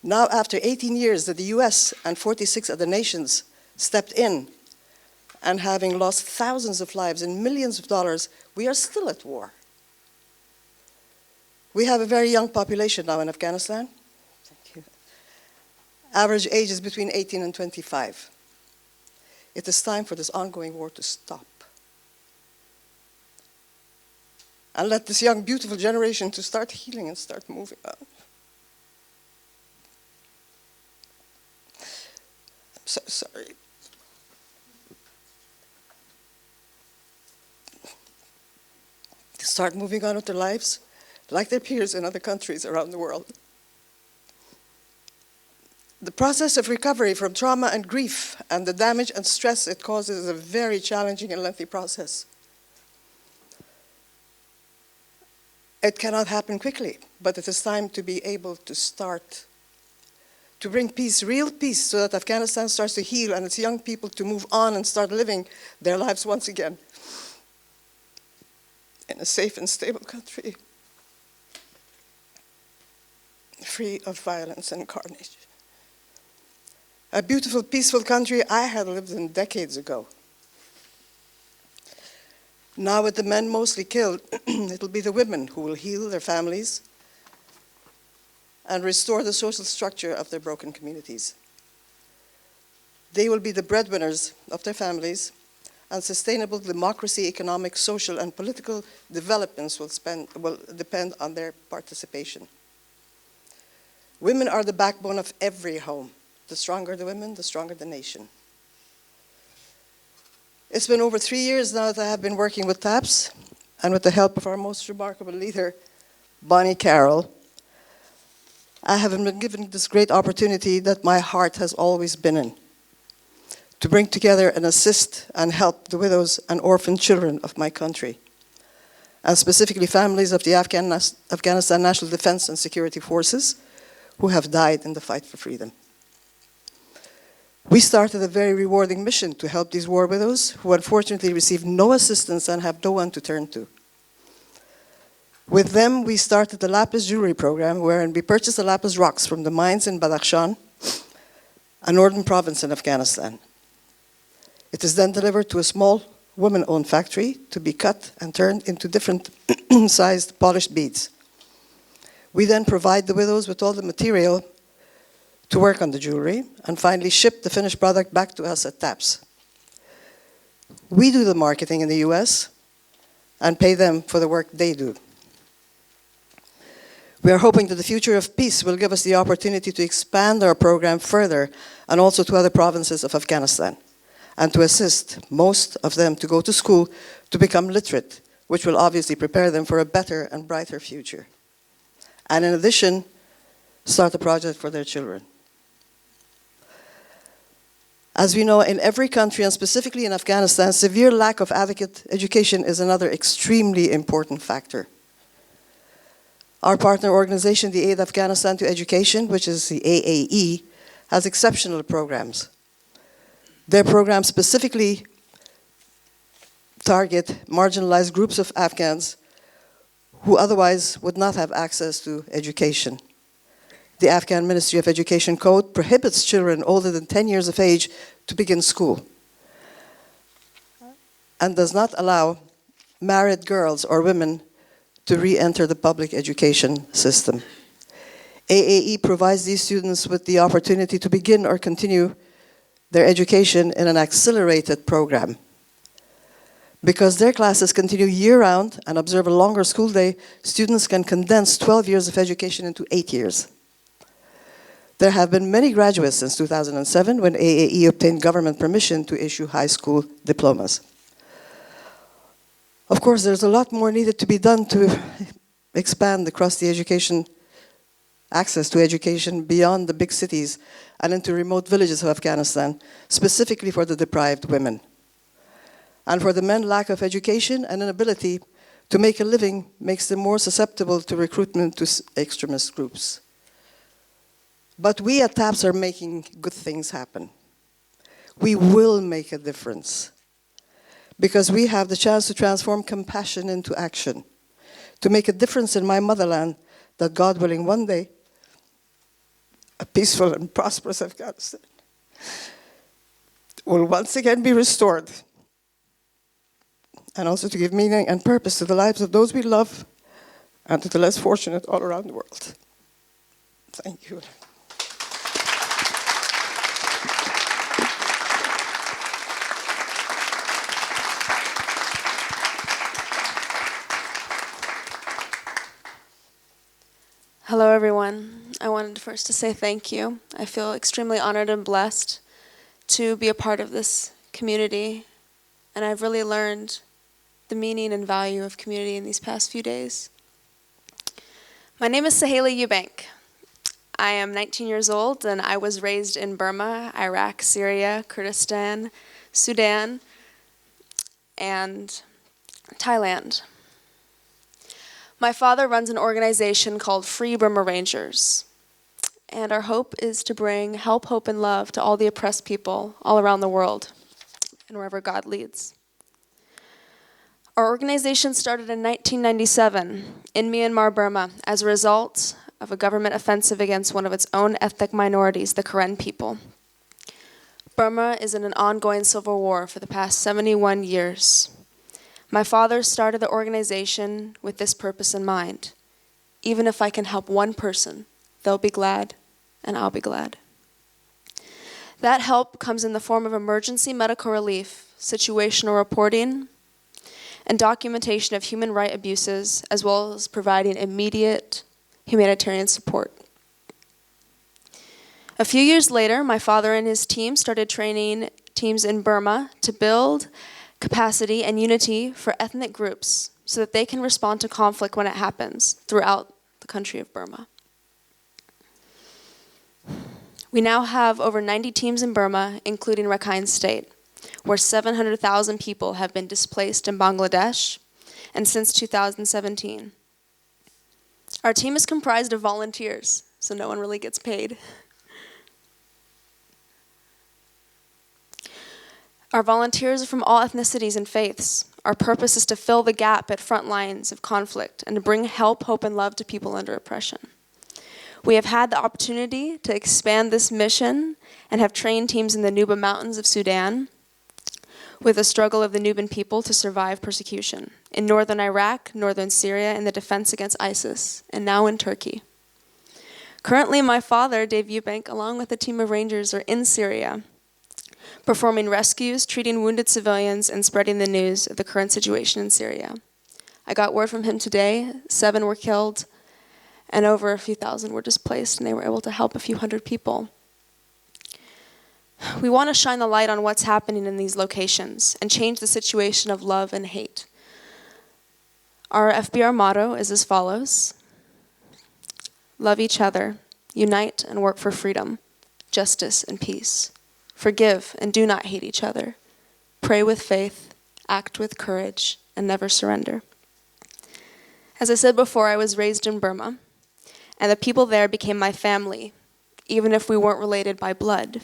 Now, after 18 years that the US and 46 other nations stepped in, and having lost thousands of lives and millions of dollars, we are still at war. We have a very young population now in Afghanistan. Thank you. Average age is between 18 and 25. It is time for this ongoing war to stop. And let this young, beautiful generation to start healing and start moving on. I'm so sorry. To start moving on with their lives like their peers in other countries around the world. The process of recovery from trauma and grief and the damage and stress it causes is a very challenging and lengthy process. It cannot happen quickly, but it is time to be able to start to bring peace, real peace, so that Afghanistan starts to heal and its young people to move on and start living their lives once again in a safe and stable country, free of violence and carnage. A beautiful, peaceful country I had lived in decades ago. Now, with the men mostly killed, it'll be the women who will heal their families and restore the social structure of their broken communities. They will be the breadwinners of their families, and sustainable democracy, economic, social, and political developments will depend on their participation. Women are the backbone of every home. The stronger the women, the stronger the nation. It's been over 3 years now that I have been working with TAPS, and with the help of our most remarkable leader, Bonnie Carroll, I have been given this great opportunity that my heart has always been in, to bring together and assist and help the widows and orphan children of my country, and specifically families of the Afghanistan National Defense and Security Forces who have died in the fight for freedom. We started a very rewarding mission to help these war widows who unfortunately receive no assistance and have no one to turn to. With them, we started the lapis jewelry program, wherein we purchased the lapis rocks from the mines in Badakhshan, a northern province in Afghanistan. It is then delivered to a small woman-owned factory to be cut and turned into different sized polished beads. We then provide the widows with all the material to work on the jewelry, and finally ship the finished product back to us at TAPS. We do the marketing in the US and pay them for the work they do. We are hoping that the future of peace will give us the opportunity to expand our program further and also to other provinces of Afghanistan, and to assist most of them to go to school to become literate, which will obviously prepare them for a better and brighter future. And in addition, start a project for their children. As we know, in every country, and specifically in Afghanistan, severe lack of adequate education is another extremely important factor. Our partner organization, the Aid Afghanistan to Education, which is the AAE, has exceptional programs. Their programs specifically target marginalized groups of Afghans who otherwise would not have access to education. The Afghan Ministry of Education Code prohibits children older than 10 years of age to begin school, and does not allow married girls or women to re-enter the public education system. AAE provides these students with the opportunity to begin or continue their education in an accelerated program. Because their classes continue year-round and observe a longer school day, students can condense 12 years of education into 8 years. There have been many graduates since 2007 when AAE obtained government permission to issue high school diplomas. Of course, there's a lot more needed to be done to expand across the education, access to education beyond the big cities and into remote villages of Afghanistan, specifically for the deprived women. And for the men, lack of education and inability to make a living makes them more susceptible to recruitment to extremist groups. But we at TAPS are making good things happen. We will make a difference because we have the chance to transform compassion into action, to make a difference in my motherland that, God willing, one day, a peaceful and prosperous Afghanistan will once again be restored, and also to give meaning and purpose to the lives of those we love and to the less fortunate all around the world. Thank you.
Hello, everyone. I wanted first to say thank you. I feel extremely honored and blessed to be a part of this community, and I've really learned the meaning and value of community in these past few days. My name is Hayley Ewbank. I am 19 years old, and I was raised in Burma, Iraq, Syria, Kurdistan, Sudan, and Thailand. My father runs an organization called Free Burma Rangers, and our hope is to bring help, hope, and love to all the oppressed people all around the world and wherever God leads. Our organization started in 1997 in Myanmar, Burma, as a result of a government offensive against one of its own ethnic minorities, the Karen people. Burma is in an ongoing civil war for the past 71 years. My father started the organization with this purpose in mind. Even if I can help one person, they'll be glad, and I'll be glad. That help comes in the form of emergency medical relief, situational reporting, and documentation of human rights abuses, as well as providing immediate humanitarian support. A few years later, my father and his team started training teams in Burma to build capacity and unity for ethnic groups so that they can respond to conflict when it happens throughout the country of Burma. We now have over 90 teams in Burma, including Rakhine State, where 700,000 people have been displaced in Bangladesh, and since 2017. Our team is comprised of volunteers, so no one really gets paid. Our volunteers are from all ethnicities and faiths. Our purpose is to fill the gap at front lines of conflict and to bring help, hope, and love to people under oppression. We have had the opportunity to expand this mission and have trained teams in the Nuba Mountains of Sudan with the struggle of the Nubian people to survive persecution, in northern Iraq, northern Syria, and the defense against ISIS, and now in Turkey. Currently, my father, Dave Ewbank, along with a team of rangers, are in Syria, performing rescues, treating wounded civilians, and spreading the news of the current situation in Syria. I got word from him today, 7 were killed, and over a few thousand were displaced, and they were able to help a few hundred people. We want to shine the light on what's happening in these locations and change the situation of love and hate. Our FBR motto is as follows: love each other, unite and work for freedom, justice and peace. Forgive and do not hate each other. Pray with faith, act with courage, and never surrender. As I said before, I was raised in Burma, and the people there became my family, even if we weren't related by blood.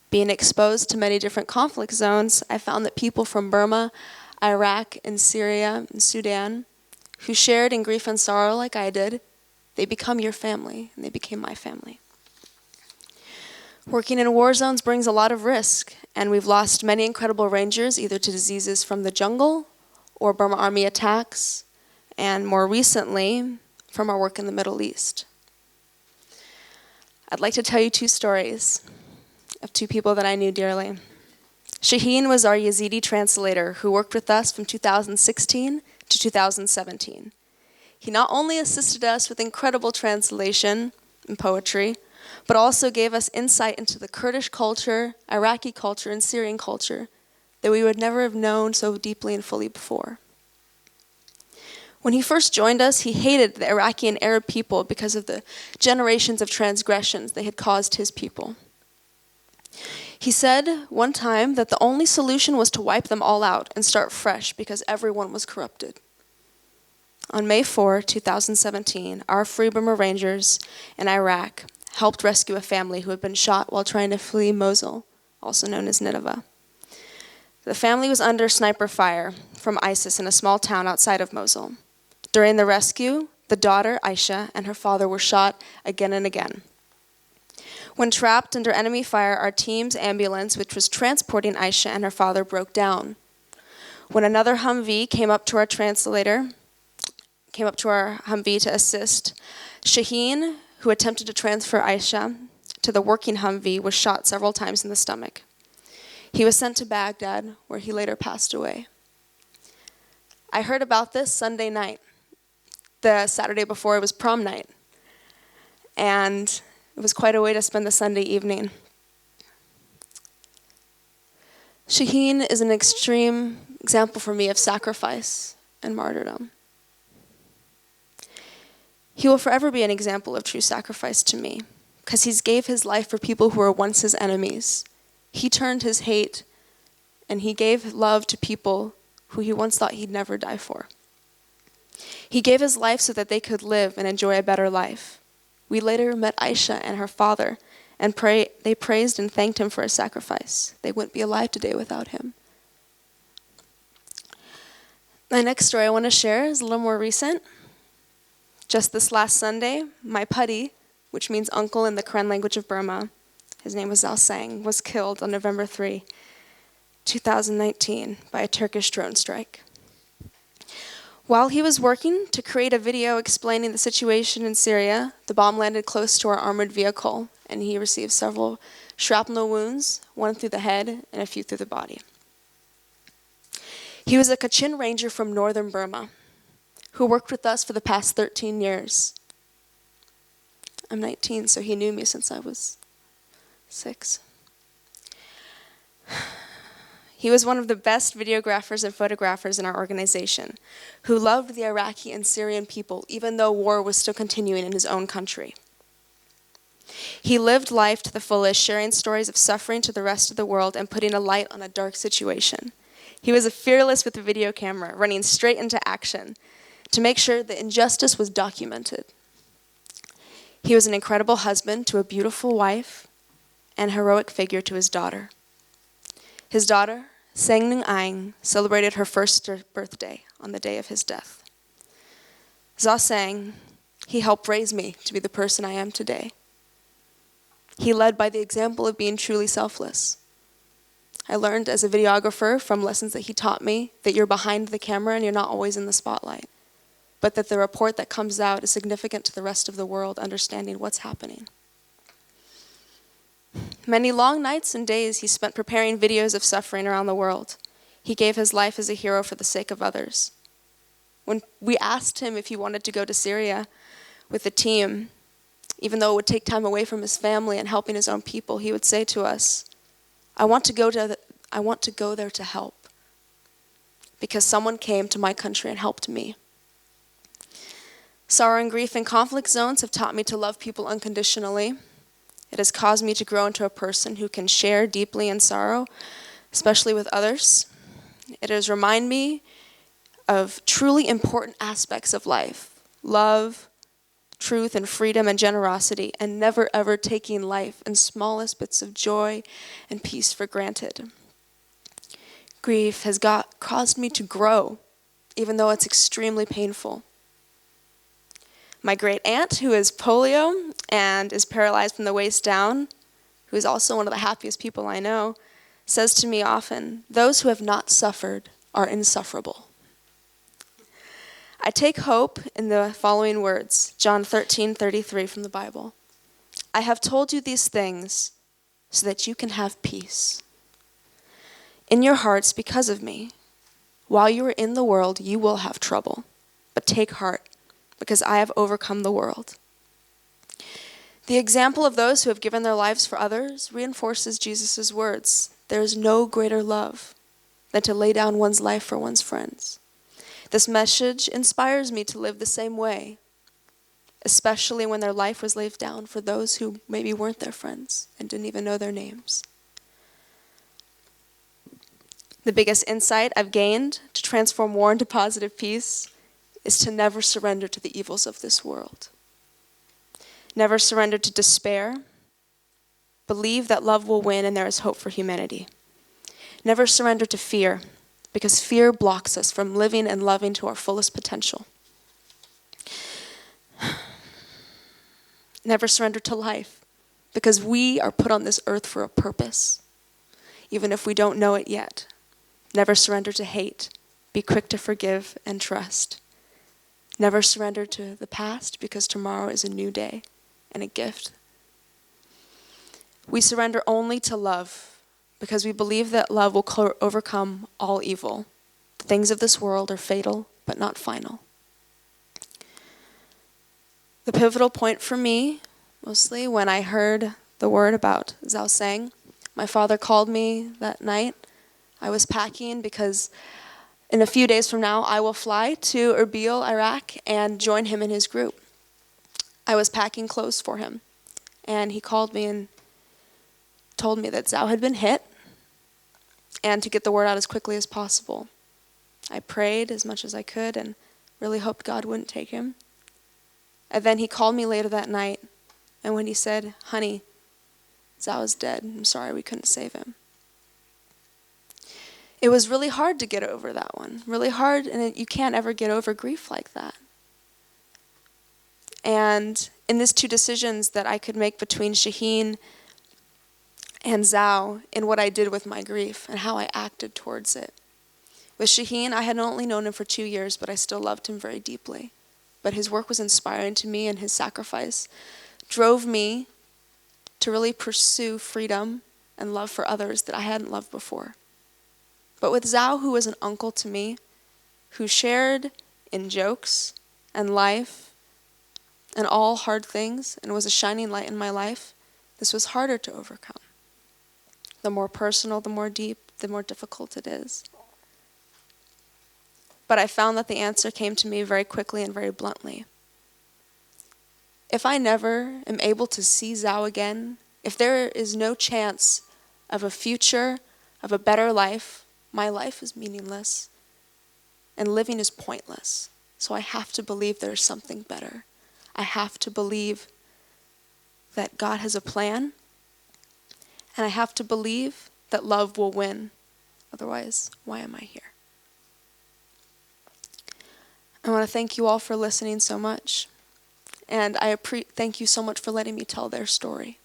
Being exposed to many different conflict zones, I found that people from Burma, Iraq, and Syria, and Sudan, who shared in grief and sorrow like I did, they become your family, and they became my family. Working in war zones brings a lot of risk, and we've lost many incredible rangers either to diseases from the jungle or Burma Army attacks, and more recently, from our work in the Middle East. I'd like to tell you two stories of two people that I knew dearly. Shaheen was our Yazidi translator who worked with us from 2016 to 2017. He not only assisted us with incredible translation and poetry, but also gave us insight into the Kurdish culture, Iraqi culture, and Syrian culture that we would never have known so deeply and fully before. When he first joined us, he hated the Iraqi and Arab people because of the generations of transgressions they had caused his people. He said one time that the only solution was to wipe them all out and start fresh because everyone was corrupted. On May 4, 2017, our Free Burma Rangers in Iraq helped rescue a family who had been shot while trying to flee Mosul, also known as Nineveh. The family was under sniper fire from ISIS in a small town outside of Mosul. During the rescue, the daughter, Aisha, and her father were shot again and again. When trapped under enemy fire, our team's ambulance, which was transporting Aisha and her father, broke down. When another Humvee came up to our Humvee to assist, Shaheen, who attempted to transfer Aisha to the working Humvee, was shot several times in the stomach. He was sent to Baghdad, where he later passed away. I heard about this Sunday night. The Saturday before it was prom night. And it was quite a way to spend the Sunday evening. Shaheen is an extreme example for me of sacrifice and martyrdom. He will forever be an example of true sacrifice to me, because he gave his life for people who were once his enemies. He turned his hate, and he gave love to people who he once thought he'd never die for. He gave his life so that they could live and enjoy a better life. We later met Aisha and her father, and they praised and thanked him for his sacrifice. They wouldn't be alive today without him. My next story I want to share is a little more recent. Just this last Sunday, my Putty, which means uncle in the Karen language of Burma, his name was Zhou, was killed on November 3, 2019 by a Turkish drone strike. While he was working to create a video explaining the situation in Syria, the bomb landed close to our armored vehicle, and he received several shrapnel wounds, one through the head and a few through the body. He was a Kachin ranger from northern Burma who worked with us for the past 13 years. I'm 19, so he knew me since I was 6. He was one of the best videographers and photographers in our organization, who loved the Iraqi and Syrian people, even though war was still continuing in his own country. He lived life to the fullest, sharing stories of suffering to the rest of the world and putting a light on a dark situation. He was fearless with the video camera, running straight into action to make sure the injustice was documented. He was an incredible husband to a beautiful wife and heroic figure to his daughter. His daughter, Sangmin Iying, celebrated her first birthday on the day of his death. Zhou, he helped raise me to be the person I am today. He led by the example of being truly selfless. I learned as a videographer from lessons that he taught me that you're behind the camera and you're not always in the spotlight, but that the report that comes out is significant to the rest of the world understanding what's happening. Many long nights and days he spent preparing videos of suffering around the world. He gave his life as a hero for the sake of others. When we asked him if he wanted to go to Syria with the team, even though it would take time away from his family and helping his own people, he would say to us, I want to go there to help, because someone came to my country and helped me. Sorrow and grief in conflict zones have taught me to love people unconditionally. It has caused me to grow into a person who can share deeply in sorrow, especially with others. It has reminded me of truly important aspects of life: love, truth, and freedom, and generosity, and never ever taking life in smallest bits of joy and peace for granted. Grief has caused me to grow, even though it's extremely painful. My great aunt, who has polio and is paralyzed from the waist down, who is also one of the happiest people I know, says to me often, those who have not suffered are insufferable. I take hope in the following words, John 13:33 from the Bible. I have told you these things so that you can have peace in your hearts because of me. While you are in the world, you will have trouble, but take heart, because I have overcome the world. The example of those who have given their lives for others reinforces Jesus' words. There is no greater love than to lay down one's life for one's friends. This message inspires me to live the same way, especially when their life was laid down for those who maybe weren't their friends and didn't even know their names. The biggest insight I've gained to transform war into positive peace is to never surrender to the evils of this world. Never surrender to despair. Believe that love will win and there is hope for humanity. Never surrender to fear, because fear blocks us from living and loving to our fullest potential. Never surrender to life, because we are put on this earth for a purpose, even if we don't know it yet. Never surrender to hate. Be quick to forgive and trust. Never surrender to the past, because tomorrow is a new day and a gift. We surrender only to love, because we believe that love will overcome all evil. The things of this world are fatal, but not final. The pivotal point for me, mostly when I heard the word about Zhou Sang, my father called me that night. I was packing because in a few days from now, I will fly to Erbil, Iraq, and join him in his group. I was packing clothes for him, and he called me and told me that Zhou had been hit, and to get the word out as quickly as possible. I prayed as much as I could and really hoped God wouldn't take him. And then he called me later that night, and when he said, "Honey, Zhou is dead. I'm sorry we couldn't save him." It was really hard to get over that one. Really hard, and you can't ever get over grief like that. And in these two decisions that I could make between Shaheen and Zhou, in what I did with my grief and how I acted towards it. With Shaheen, I had only known him for 2 years, but I still loved him very deeply. But his work was inspiring to me, and his sacrifice drove me to really pursue freedom and love for others that I hadn't loved before. But with Zhou, who was an uncle to me, who shared in jokes and life and all hard things and was a shining light in my life, this was harder to overcome. The more personal, the more deep, the more difficult it is. But I found that the answer came to me very quickly and very bluntly. If I never am able to see Zhou again, if there is no chance of a future, of a better life, my life is meaningless and living is pointless. So I have to believe there's something better. I have to believe that God has a plan, and I have to believe that love will win. Otherwise, why am I here? I want to thank you all for listening so much, and I thank you so much for letting me tell their story.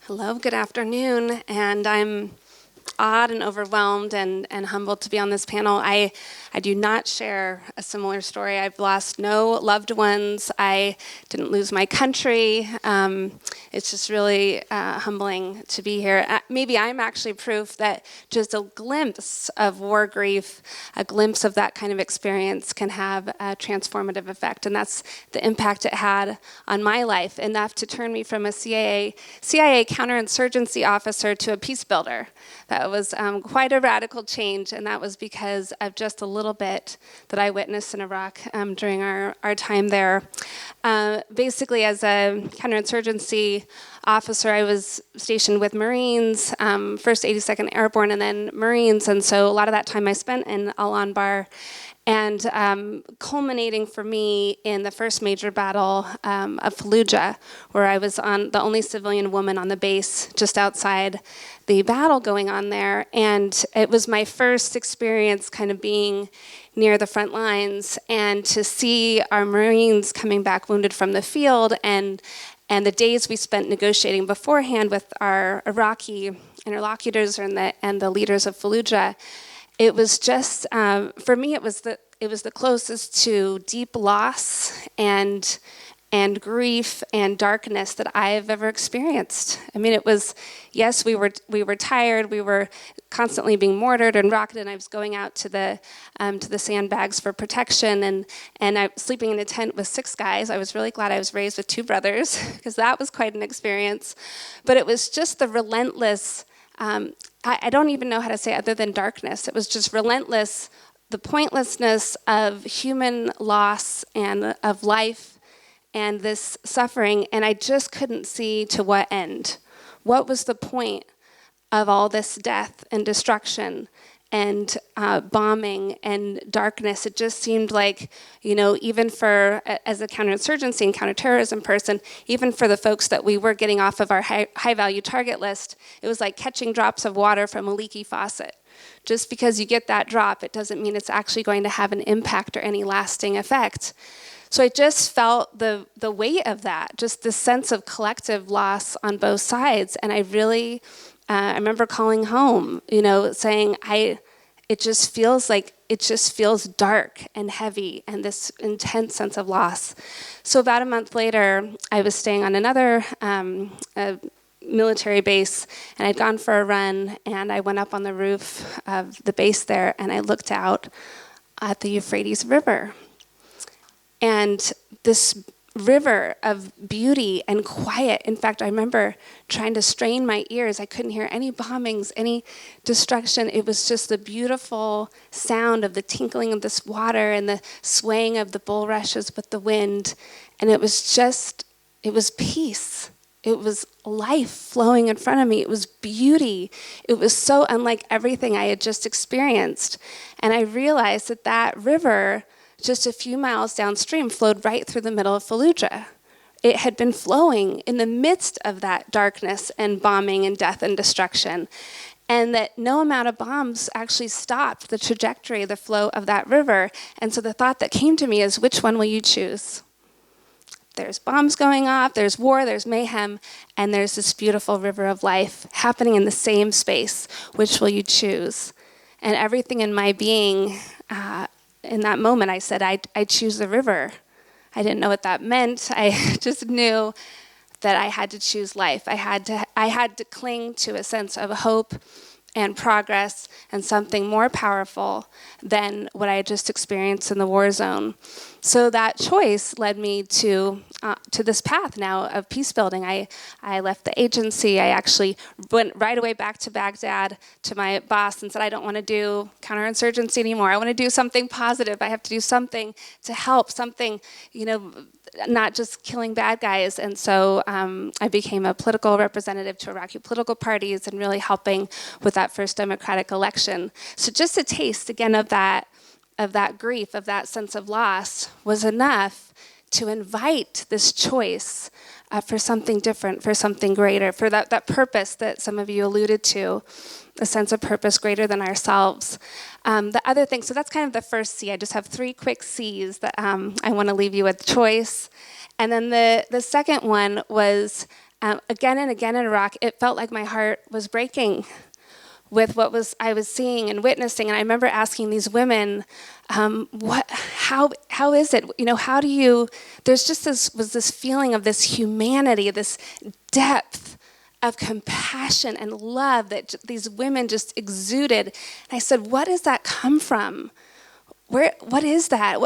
Hello, good afternoon, and I'm awed and overwhelmed and humbled to be on this panel. I do not share a similar story. I've lost no loved ones. I didn't lose my country. It's just really humbling to be here. Maybe I'm actually proof that just a glimpse of war grief, a glimpse of that kind of experience can have a transformative effect, and that's the impact it had on my life, enough to turn me from a CIA counterinsurgency officer to a peace builder. That was quite a radical change, and that was because of just a little bit that I witnessed in Iraq during our time there. Basically, as a counterinsurgency officer, I was stationed with Marines, first 82nd Airborne and then Marines, and so a lot of that time I spent in Al-Anbar. and culminating for me in the first major battle of Fallujah, where I was the only civilian woman on the base just outside the battle going on there. And it was my first experience kind of being near the front lines and to see our Marines coming back wounded from the field and the days we spent negotiating beforehand with our Iraqi interlocutors and the leaders of Fallujah. It was just, for me, it was the closest to deep loss and grief and darkness that I've ever experienced. I mean, it was, yes, we were tired, we were constantly being mortared and rocketed, and I was going out to the sandbags for protection, and I was sleeping in a tent with 6 guys. I was really glad I was raised with 2 brothers, because that was quite an experience. But it was just the relentless, I don't even know how to say it other than darkness. It was just relentless, the pointlessness of human loss and of life and this suffering, and I just couldn't see to what end. What was the point of all this death and destruction and bombing and darkness? It just seemed like, even for, as a counterinsurgency and counterterrorism person, even for the folks that we were getting off of our high-value target list, it was like catching drops of water from a leaky faucet. Just because you get that drop, it doesn't mean it's actually going to have an impact or any lasting effect. So I just felt the weight of that, just the sense of collective loss on both sides. And I really, I remember calling home, saying, it just feels dark and heavy and this intense sense of loss. So about a month later, I was staying on another military base, and I'd gone for a run, and I went up on the roof of the base there, and I looked out at the Euphrates River. And this river of beauty and quiet. In fact, I remember trying to strain my ears. I couldn't hear any bombings, any destruction. It was just the beautiful sound of the tinkling of this water and the swaying of the bulrushes with the wind. And it was peace. It was life flowing in front of me. It was beauty. It was so unlike everything I had just experienced. And I realized that river, just a few miles downstream, flowed right through the middle of Fallujah. It had been flowing in the midst of that darkness and bombing and death and destruction. And that no amount of bombs actually stopped the trajectory, the flow of that river. And so the thought that came to me is, which one will you choose? There's bombs going off, there's war, there's mayhem, and there's this beautiful river of life happening in the same space. Which will you choose? And everything in my being, in that moment, I said, I choose the river. I didn't know what that meant. I just knew that I had to choose life. I had to cling to a sense of hope and progress and something more powerful than what I had just experienced in the war zone. So that choice led me to this path now of peace building. I left the agency. I actually went right away back to Baghdad to my boss and said, I don't want to do counterinsurgency anymore. I want to do something positive. I have to do something to help, something, not just killing bad guys. And so I became a political representative to Iraqi political parties and really helping with that first democratic election. So just a taste, again, of that grief, of that sense of loss was enough to invite this choice for something different, for something greater, for that purpose that some of you alluded to, a sense of purpose greater than ourselves. The other thing, so that's kind of the first C. I just have 3 quick C's that I want to leave you with: choice. And then the second one was, again and again in Iraq, it felt like my heart was breaking with what I was seeing and witnessing. And I remember asking these women, how is it? How do you, there's just this feeling of this humanity, this depth of compassion and love that these women just exuded. And I said, what does that come from? What is that?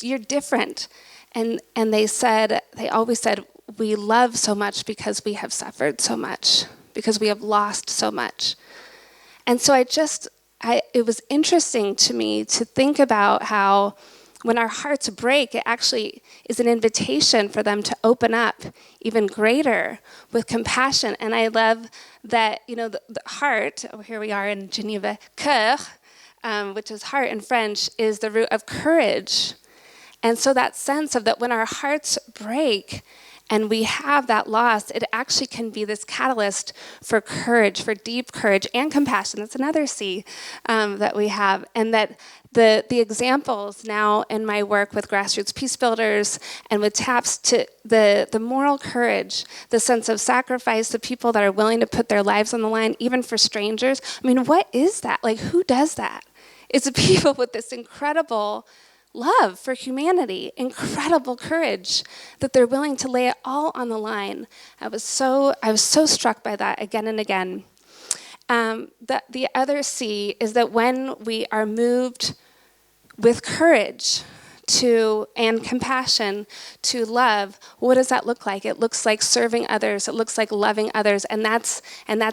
You're different. And they always said, we love so much because we have suffered so much, because we have lost so much. And so it was interesting to me to think about how when our hearts break, it actually is an invitation for them to open up even greater with compassion. And I love that, the heart, here we are in Geneva, cœur, which is heart in French, is the root of courage. And so that sense of that when our hearts break and we have that loss, it actually can be this catalyst for courage, for deep courage and compassion. That's another C that we have. And that the examples now in my work with grassroots peace builders and with TAPS, to the moral courage, the sense of sacrifice, the people that are willing to put their lives on the line, even for strangers. I mean, what is that? Like, who does that? It's the people with this incredible love for humanity, incredible courage, that they're willing to lay it all on the line. I was so struck by that again and again. The other C is that when we are moved with courage and compassion to love, what does that look like? It looks like serving others. It looks like loving others, and that's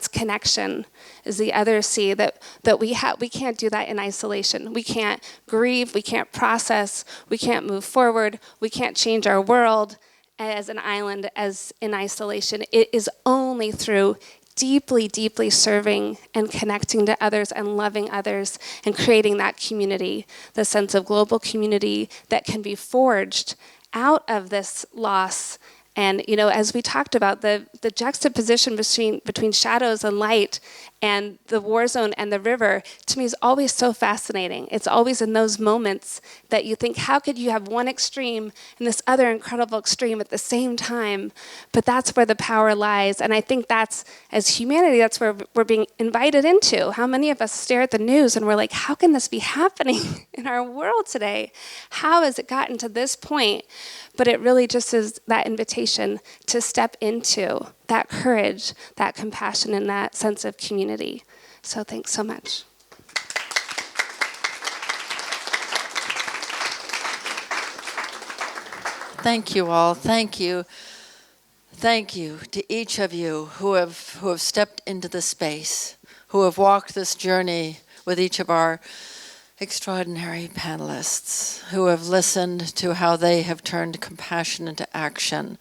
connection. Is the other C that we can't do that in isolation. We can't grieve. We can't process. We can't move forward. We can't change our world as an island, as in isolation. It is only through deeply, deeply serving and connecting to others and loving others and creating that community, the sense of global community that can be forged out of this loss. And, you know, as we talked about, the juxtaposition between shadows and light and the war zone and the river, to me, is always so fascinating. It's always in those moments that you think, how could you have one extreme and this other incredible extreme at the same time? But that's where the power lies. And I think that's, as humanity, that's where we're being invited into. How many of us stare at the news and we're like, how can this be happening in our world today? How has it gotten to this point? But it really just is that invitation to step into that courage, that compassion, and that sense of community. So thanks so much.
Thank you all. Thank you. Thank you to each of you who have stepped into the space, who have walked this journey with each of our extraordinary panelists, who have listened to how they have turned compassion into action,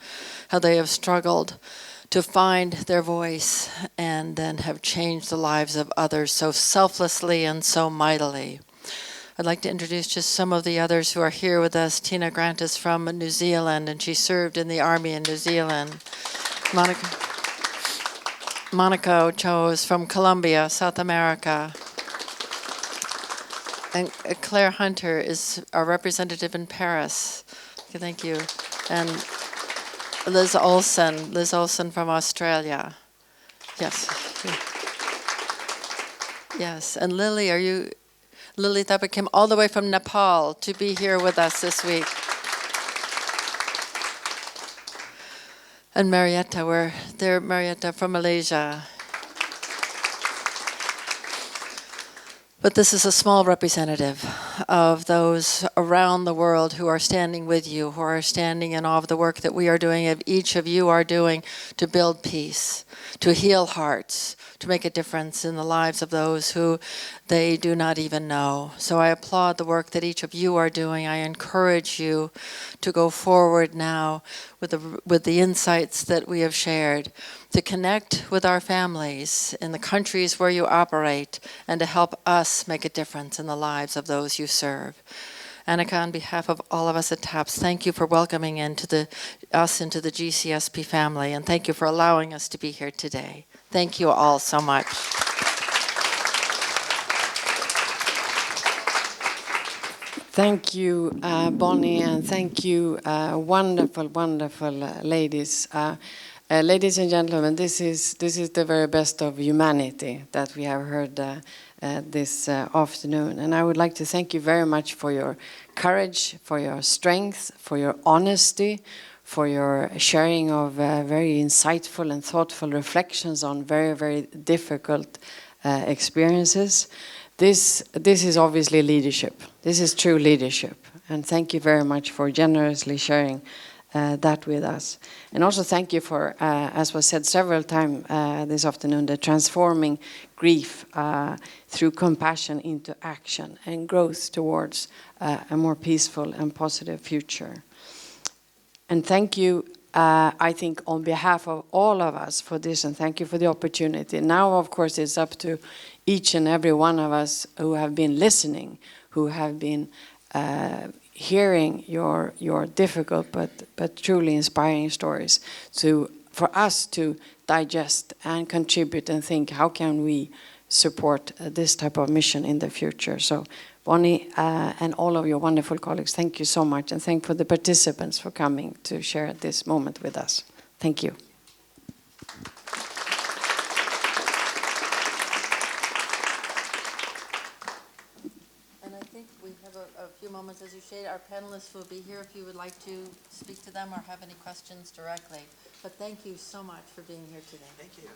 how they have struggled to find their voice and then have changed the lives of others so selflessly and so mightily. I'd like to introduce just some of the others who are here with us. Tina Grant is from New Zealand, and she served in the army in New Zealand. Monica Cho is from Colombia, South America. And Claire Hunter is our representative in Paris. Thank you. And Liz Olson from Australia. Yes. Yes. And Lily Thapa came all the way from Nepal to be here with us this week. And Marietta, Marietta from Malaysia. But this is a small representative of those around the world who are standing with you, who are standing in awe of the work that we are doing, of each of you are doing to build peace, to heal hearts, to make a difference in the lives of those who they do not even know. So I applaud the work that each of you are doing. I encourage you to go forward now with the insights that we have shared, to connect with our families in the countries where you operate, and to help us make a difference in the lives of those you serve. Annika, on behalf of all of us at TAPS, thank you for welcoming us into the GCSP family, and thank you for allowing us to be here today. Thank you all so much.
Thank you, Bonnie, and thank you, wonderful, wonderful ladies. Ladies and gentlemen, this is the very best of humanity that we have heard this afternoon. And I would like to thank you very much for your courage, for your strength, for your honesty, for your sharing of very insightful and thoughtful reflections on very, very difficult experiences. This is obviously leadership. This is true leadership. And thank you very much for generously sharing that with us. And also thank you for, as was said several times this afternoon, the transforming grief through compassion into action and growth towards a more peaceful and positive future. And thank you, I think, on behalf of all of us for this, and thank you for the opportunity. Now, of course, it's up to each and every one of us who have been listening, who have been hearing your difficult but truly inspiring stories, for us to digest and contribute and think, how can we support this type of mission in the future? So Bonnie and all of your wonderful colleagues, thank you so much, and thank for the participants for coming to share this moment with us. Thank you.
A few moments as you shade. Our panelists will be here if you would like to speak to them or have any questions directly. But thank you so much for being here today.
Thank you.